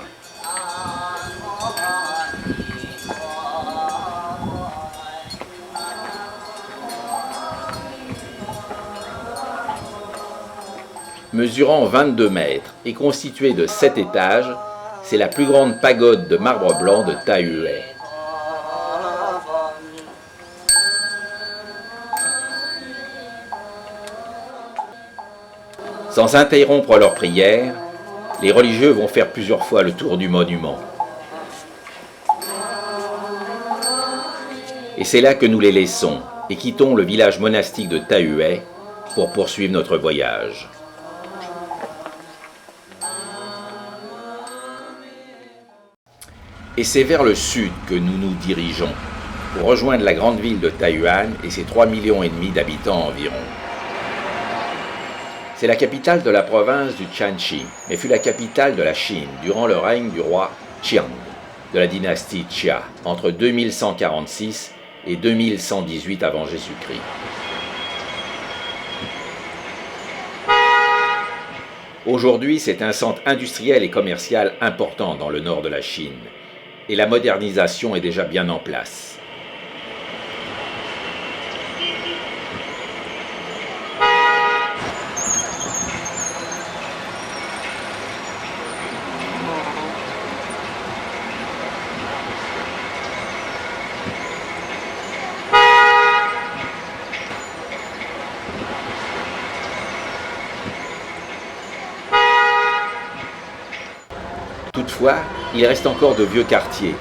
Mesurant 22 mètres et constituée de 7 étages, c'est la plus grande pagode de marbre blanc de Taiyue. Sans interrompre leur prière, les religieux vont faire plusieurs fois le tour du monument. Et c'est là que nous les laissons et quittons le village monastique de Taiyue pour poursuivre notre voyage. Et c'est vers le sud que nous nous dirigeons, pour rejoindre la grande ville de Taiyuan et ses 3,5 millions d'habitants environ. C'est la capitale de la province du Shanxi, mais fut la capitale de la Chine durant le règne du roi Qiang de la dynastie Xia, entre 2146 et 2118 avant Jésus-Christ. Aujourd'hui, c'est un centre industriel et commercial important dans le nord de la Chine, et la modernisation est déjà bien en place. Toutefois, il reste encore de vieux quartiers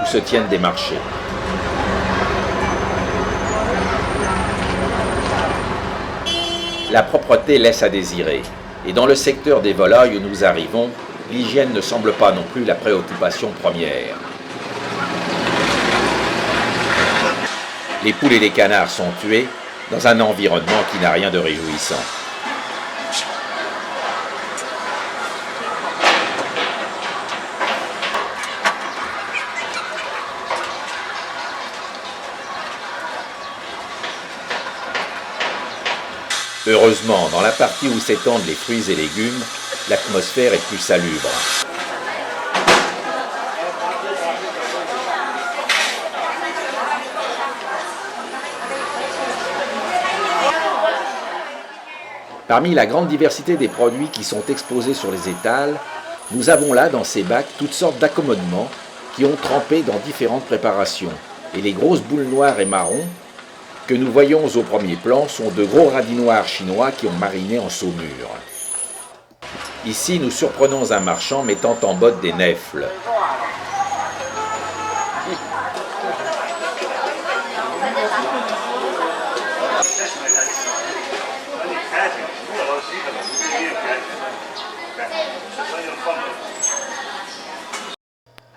où se tiennent des marchés. La propreté laisse à désirer, et dans le secteur des volailles où nous arrivons, l'hygiène ne semble pas non plus la préoccupation première. Les poules et les canards sont tués dans un environnement qui n'a rien de réjouissant. Heureusement, dans la partie où s'étendent les fruits et légumes, l'atmosphère est plus salubre. Parmi la grande diversité des produits qui sont exposés sur les étals, nous avons là dans ces bacs toutes sortes d'accommodements qui ont trempé dans différentes préparations. Et les grosses boules noires et marron que nous voyons au premier plan sont de gros radis noirs chinois qui ont mariné en saumure. Ici, nous surprenons un marchand mettant en botte des nèfles.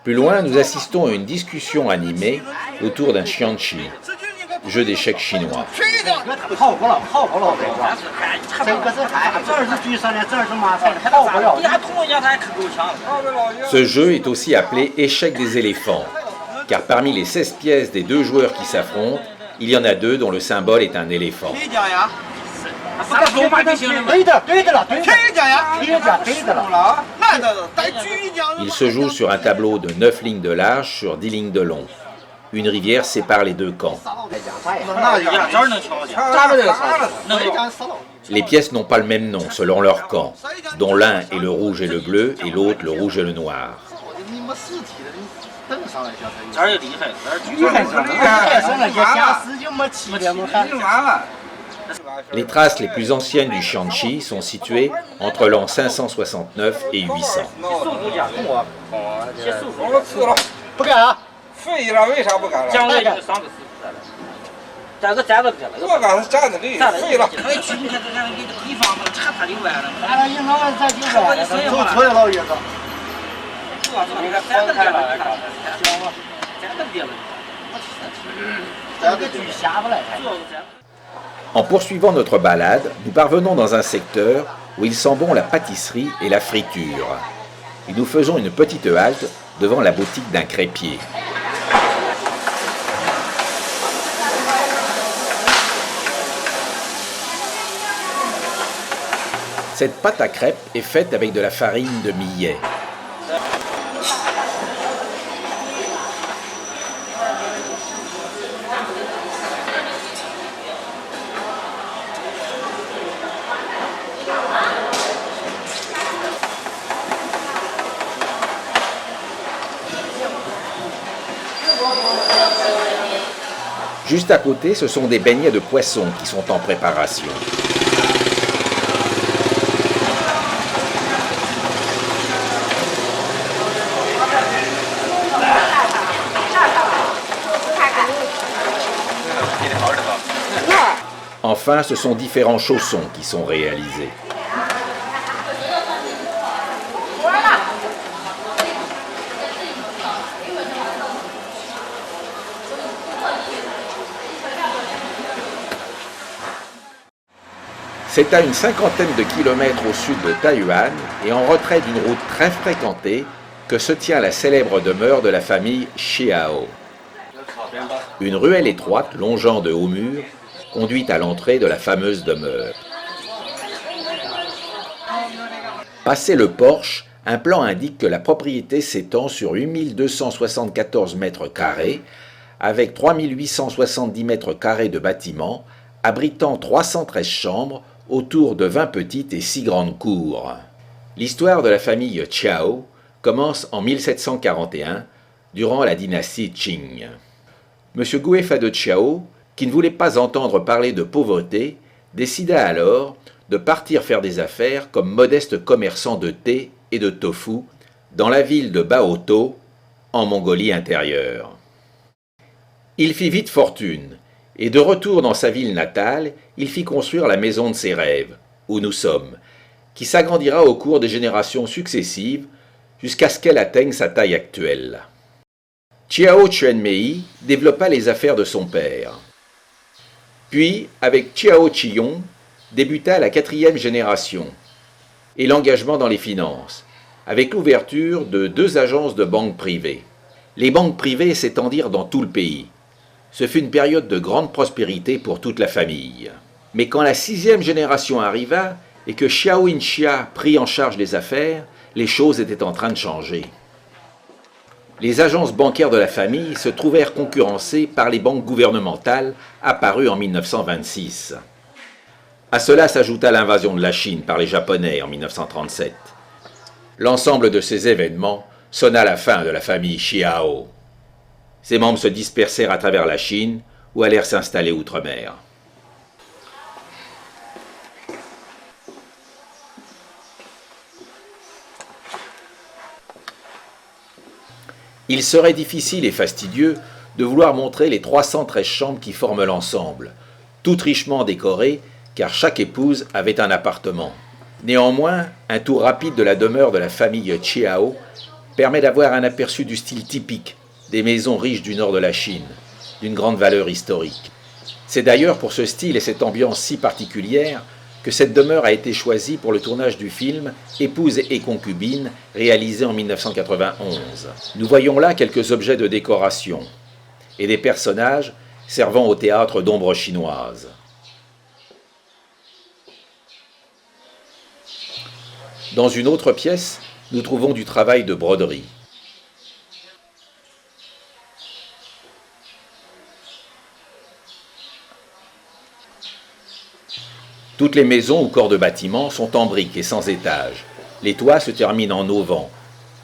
Plus loin, nous assistons à une discussion animée autour d'un xiangqi. jeu d'échecs chinois. Ce jeu est aussi appelé échec des éléphants, car parmi les 16 pièces des 2 joueurs qui s'affrontent, il y en a 2 dont le symbole est un éléphant. Il se joue sur un tableau de 9 lignes de large sur 10 lignes de long. Une rivière sépare les 2 camps. Les pièces n'ont pas le même nom selon leur camp, dont l'un est le rouge et le bleu et l'autre le rouge et le noir. Les traces les plus anciennes du Xiangqi sont situées entre l'an 569 et 800. En poursuivant notre balade, nous parvenons dans un secteur où il sent bon la pâtisserie et la friture. Et nous faisons une petite halte devant la boutique d'un crêpier. Cette pâte à crêpes est faite avec de la farine de millet. Juste à côté, ce sont des beignets de poisson qui sont en préparation. Enfin, ce sont différents chaussons qui sont réalisés. C'est à une 50aine de kilomètres au sud de Taiyuan et en retrait d'une route très fréquentée que se tient la célèbre demeure de la famille Xiao. Une ruelle étroite longeant de hauts murs conduit à l'entrée de la fameuse demeure. Passé le porche, un plan indique que la propriété s'étend sur 8274 mètres carrés, avec 3870 mètres carrés de bâtiments, abritant 313 chambres, autour de 20 petites et 6 grandes cours. L'histoire de la famille Qiao commence en 1741, durant la dynastie Qing. M. Guefa de Qiao, qui ne voulait pas entendre parler de pauvreté, décida alors de partir faire des affaires comme modeste commerçant de thé et de tofu dans la ville de Baotou, en Mongolie intérieure. Il fit vite fortune, et de retour dans sa ville natale, il fit construire la maison de ses rêves, où nous sommes, qui s'agrandira au cours des générations successives jusqu'à ce qu'elle atteigne sa taille actuelle. Qiao Chuanmei développa les affaires de son père. Puis, avec Qiao Qiyong, débuta la 4e génération et l'engagement dans les finances, avec l'ouverture de 2 agences de banques privées. Les banques privées s'étendirent dans tout le pays. Ce fut une période de grande prospérité pour toute la famille. Mais quand la 6e génération arriva et que Xiao Inxia prit en charge les affaires, les choses étaient en train de changer. Les agences bancaires de la famille se trouvèrent concurrencées par les banques gouvernementales apparues en 1926. À cela s'ajouta l'invasion de la Chine par les Japonais en 1937. L'ensemble de ces événements sonna la fin de la famille Xiao. Ses membres se dispersèrent à travers la Chine ou allèrent s'installer outre-mer. Il serait difficile et fastidieux de vouloir montrer les 313 chambres qui forment l'ensemble, toutes richement décorées, car chaque épouse avait un appartement. Néanmoins, un tour rapide de la demeure de la famille Qiao permet d'avoir un aperçu du style typique des maisons riches du nord de la Chine, d'une grande valeur historique. C'est d'ailleurs pour ce style et cette ambiance si particulière que cette demeure a été choisie pour le tournage du film Épouse et concubine, réalisé en 1991. Nous voyons là quelques objets de décoration et des personnages servant au théâtre d'ombres chinoises. Dans une autre pièce, nous trouvons du travail de broderie. Toutes les maisons ou corps de bâtiments sont en briques et sans étage. Les toits se terminent en auvent,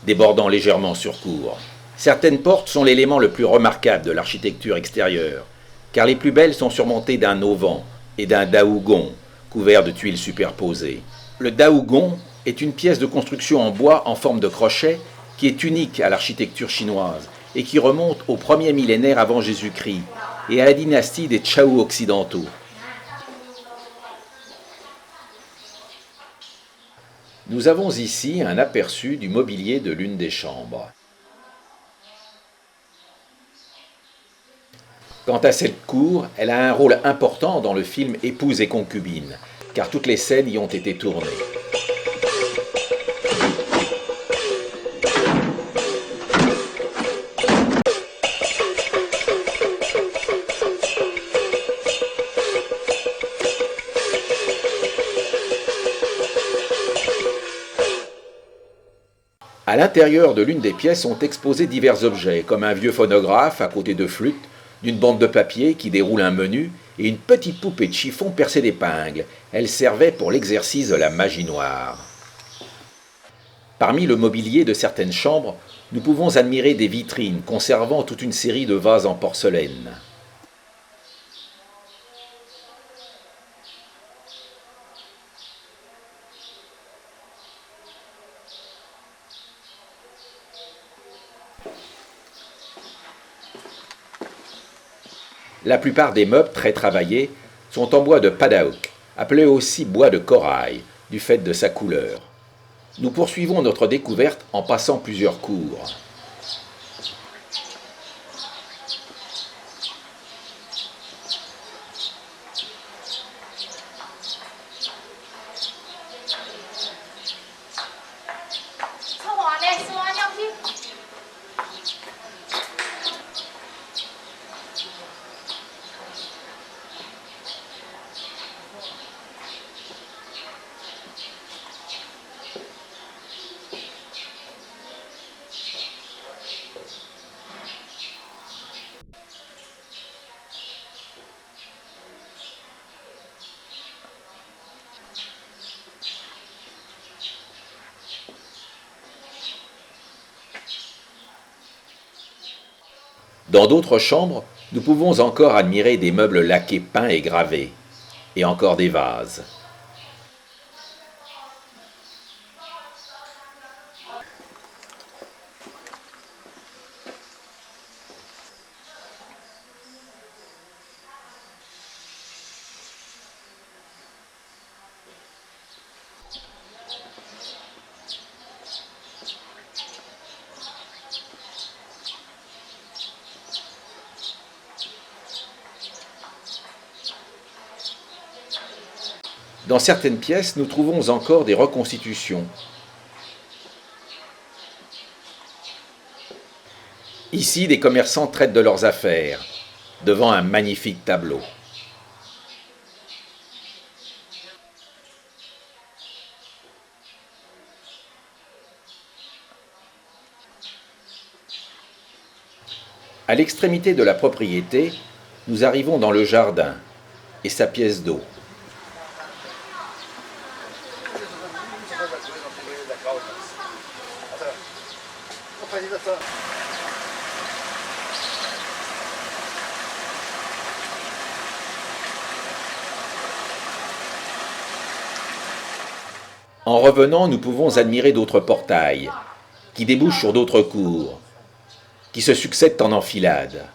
débordant légèrement sur cour. Certaines portes sont l'élément le plus remarquable de l'architecture extérieure, car les plus belles sont surmontées d'un auvent et d'un daougon, couvert de tuiles superposées. Le daougon est une pièce de construction en bois en forme de crochet qui est unique à l'architecture chinoise et qui remonte au 1er millénaire avant Jésus-Christ et à la dynastie des Zhou occidentaux. Nous avons ici un aperçu du mobilier de l'une des chambres. Quant à cette cour, elle a un rôle important dans le film Épouse et concubine, car toutes les scènes y ont été tournées. À l'intérieur de l'une des pièces sont exposés divers objets, comme un vieux phonographe à côté de flûtes, d'une bande de papier qui déroule un menu et une petite poupée de chiffon percée d'épingles. Elle servait pour l'exercice de la magie noire. Parmi le mobilier de certaines chambres, nous pouvons admirer des vitrines conservant toute une série de vases en porcelaine. La plupart des meubles très travaillés sont en bois de padauk, appelé aussi bois de corail, du fait de sa couleur. Nous poursuivons notre découverte en passant plusieurs cours. Dans d'autres chambres, nous pouvons encore admirer des meubles laqués peints et gravés, et encore des vases. Dans certaines pièces, nous trouvons encore des reconstitutions. Ici, des commerçants traitent de leurs affaires, devant un magnifique tableau. À l'extrémité de la propriété, nous arrivons dans le jardin et sa pièce d'eau. En revenant, nous pouvons admirer d'autres portails, qui débouchent sur d'autres cours, qui se succèdent en enfilade.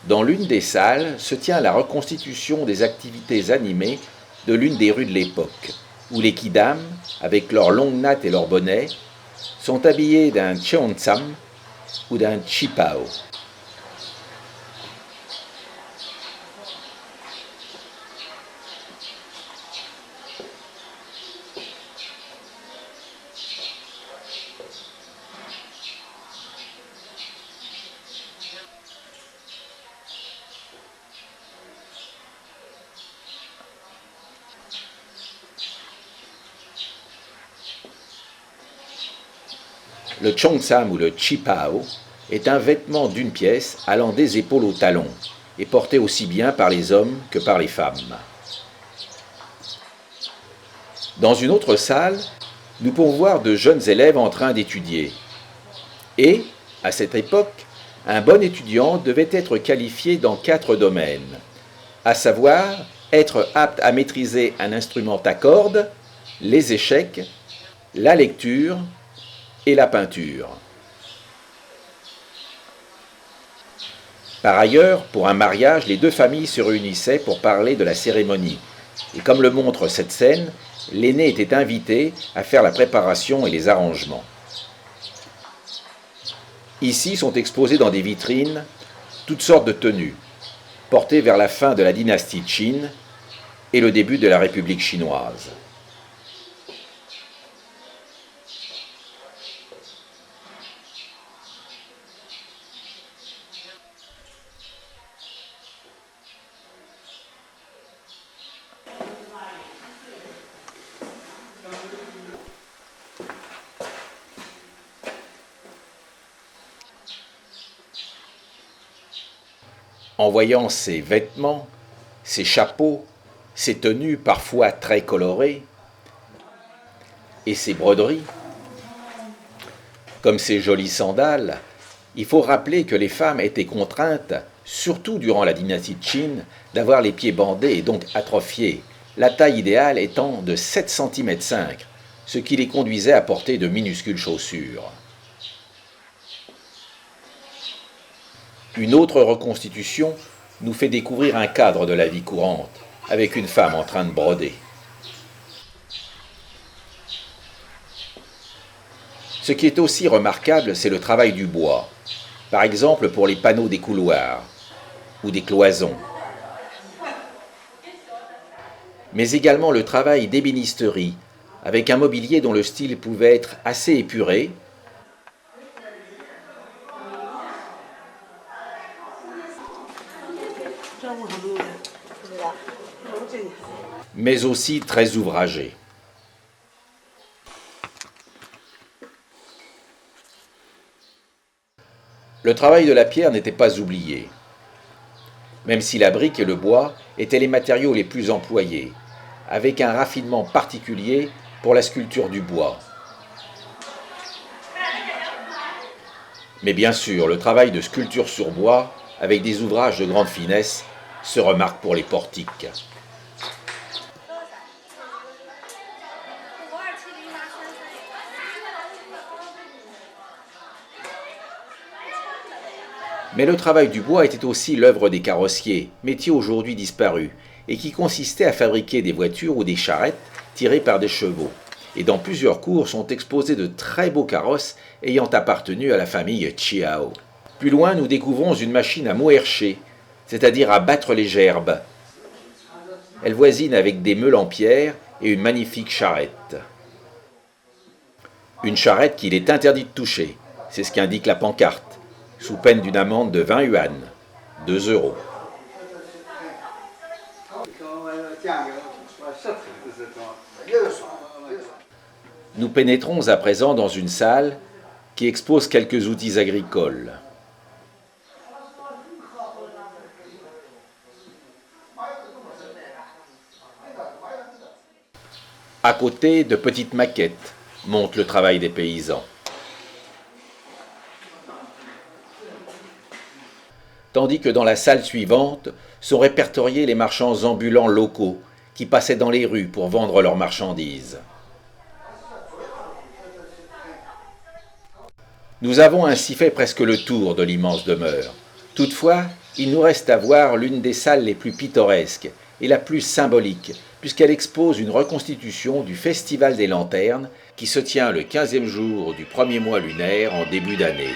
Dans l'une des salles se tient la reconstitution des activités animées de l'une des rues de l'époque, où les kidam, avec leurs longues nattes et leurs bonnets, sont habillés d'un cheongsam ou d'un chipao. Le cheongsam ou le chipao est un vêtement d'une pièce allant des épaules aux talons et porté aussi bien par les hommes que par les femmes. Dans une autre salle, nous pouvons voir de jeunes élèves en train d'étudier. Et, à cette époque, un bon étudiant devait être qualifié dans 4 domaines, à savoir être apte à maîtriser un instrument à cordes, les échecs, la lecture et la peinture. Par ailleurs, pour un mariage, les 2 familles se réunissaient pour parler de la cérémonie. Et comme le montre cette scène, l'aîné était invité à faire la préparation et les arrangements. Ici sont exposées dans des vitrines toutes sortes de tenues, portées vers la fin de la dynastie Qin et le début de la République chinoise. En voyant ces vêtements, ces chapeaux, ces tenues parfois très colorées, et ces broderies, comme ces jolies sandales, il faut rappeler que les femmes étaient contraintes, surtout durant la dynastie Qin, d'avoir les pieds bandés et donc atrophiés, la taille idéale étant de 7,5 cm, ce qui les conduisait à porter de minuscules chaussures. Une autre reconstitution nous fait découvrir un cadre de la vie courante, avec une femme en train de broder. Ce qui est aussi remarquable, c'est le travail du bois, par exemple pour les panneaux des couloirs ou des cloisons, mais également le travail d'ébénisterie, avec un mobilier dont le style pouvait être assez épuré, mais aussi très ouvragé. Le travail de la pierre n'était pas oublié, même si la brique et le bois étaient les matériaux les plus employés, avec un raffinement particulier pour la sculpture du bois. Mais bien sûr, le travail de sculpture sur bois, avec des ouvrages de grande finesse, se remarque pour les portiques. Mais le travail du bois était aussi l'œuvre des carrossiers, métier aujourd'hui disparu, et qui consistait à fabriquer des voitures ou des charrettes tirées par des chevaux. Et dans plusieurs cours sont exposés de très beaux carrosses ayant appartenu à la famille Chiao. Plus loin, nous découvrons une machine à moercher, c'est-à-dire à battre les gerbes. Elle voisine avec des meules en pierre et une magnifique charrette. Une charrette qu'il est interdit de toucher, c'est ce qu'indique la pancarte, sous peine d'une amende de 20 yuan, 2 €. Nous pénétrons à présent dans une salle qui expose quelques outils agricoles. À côté, de petites maquettes montrent le travail des paysans. Tandis que dans la salle suivante sont répertoriés les marchands ambulants locaux qui passaient dans les rues pour vendre leurs marchandises. Nous avons ainsi fait presque le tour de l'immense demeure. Toutefois, Il nous reste à voir l'une des salles les plus pittoresques et la plus symbolique, puisqu'elle expose une reconstitution du Festival des Lanternes qui se tient le 15e jour du premier mois lunaire en début d'année.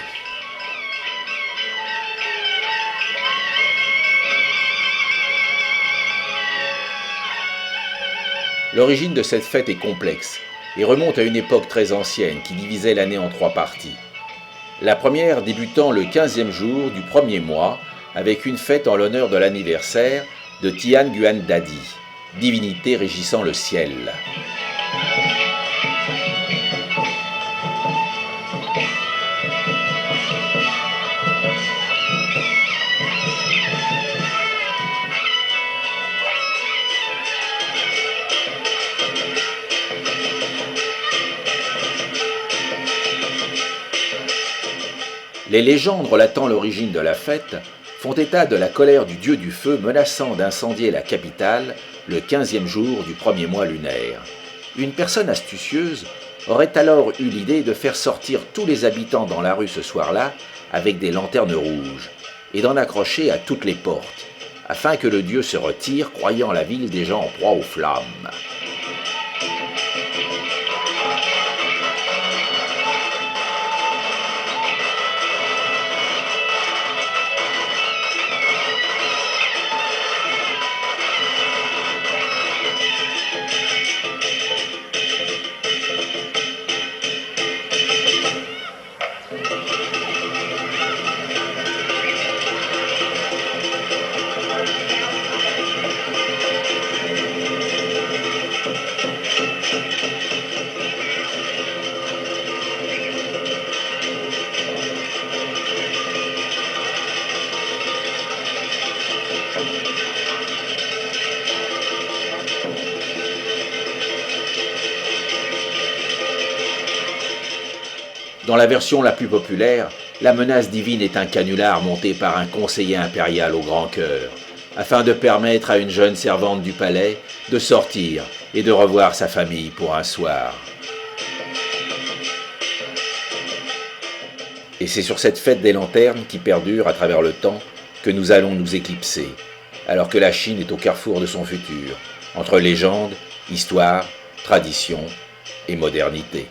L'origine de cette fête est complexe et remonte à une époque très ancienne qui divisait l'année en 3 parties. La première débutant le 15e jour du premier mois avec une fête en l'honneur de l'anniversaire de Tian Guan Dadi, divinité régissant le ciel. Les légendes relatant l'origine de la fête font état de la colère du dieu du feu menaçant d'incendier la capitale le 15e jour du premier mois lunaire. Une personne astucieuse aurait alors eu l'idée de faire sortir tous les habitants dans la rue ce soir-là avec des lanternes rouges et d'en accrocher à toutes les portes, afin que le dieu se retire, croyant la ville déjà en proie aux flammes. Dans la version la plus populaire, la menace divine est un canular monté par un conseiller impérial au grand cœur, afin de permettre à une jeune servante du palais de sortir et de revoir sa famille pour un soir. Et c'est sur cette fête des lanternes qui perdure à travers le temps que nous allons nous éclipser, alors que la Chine est au carrefour de son futur, entre légende, histoire, tradition et modernité.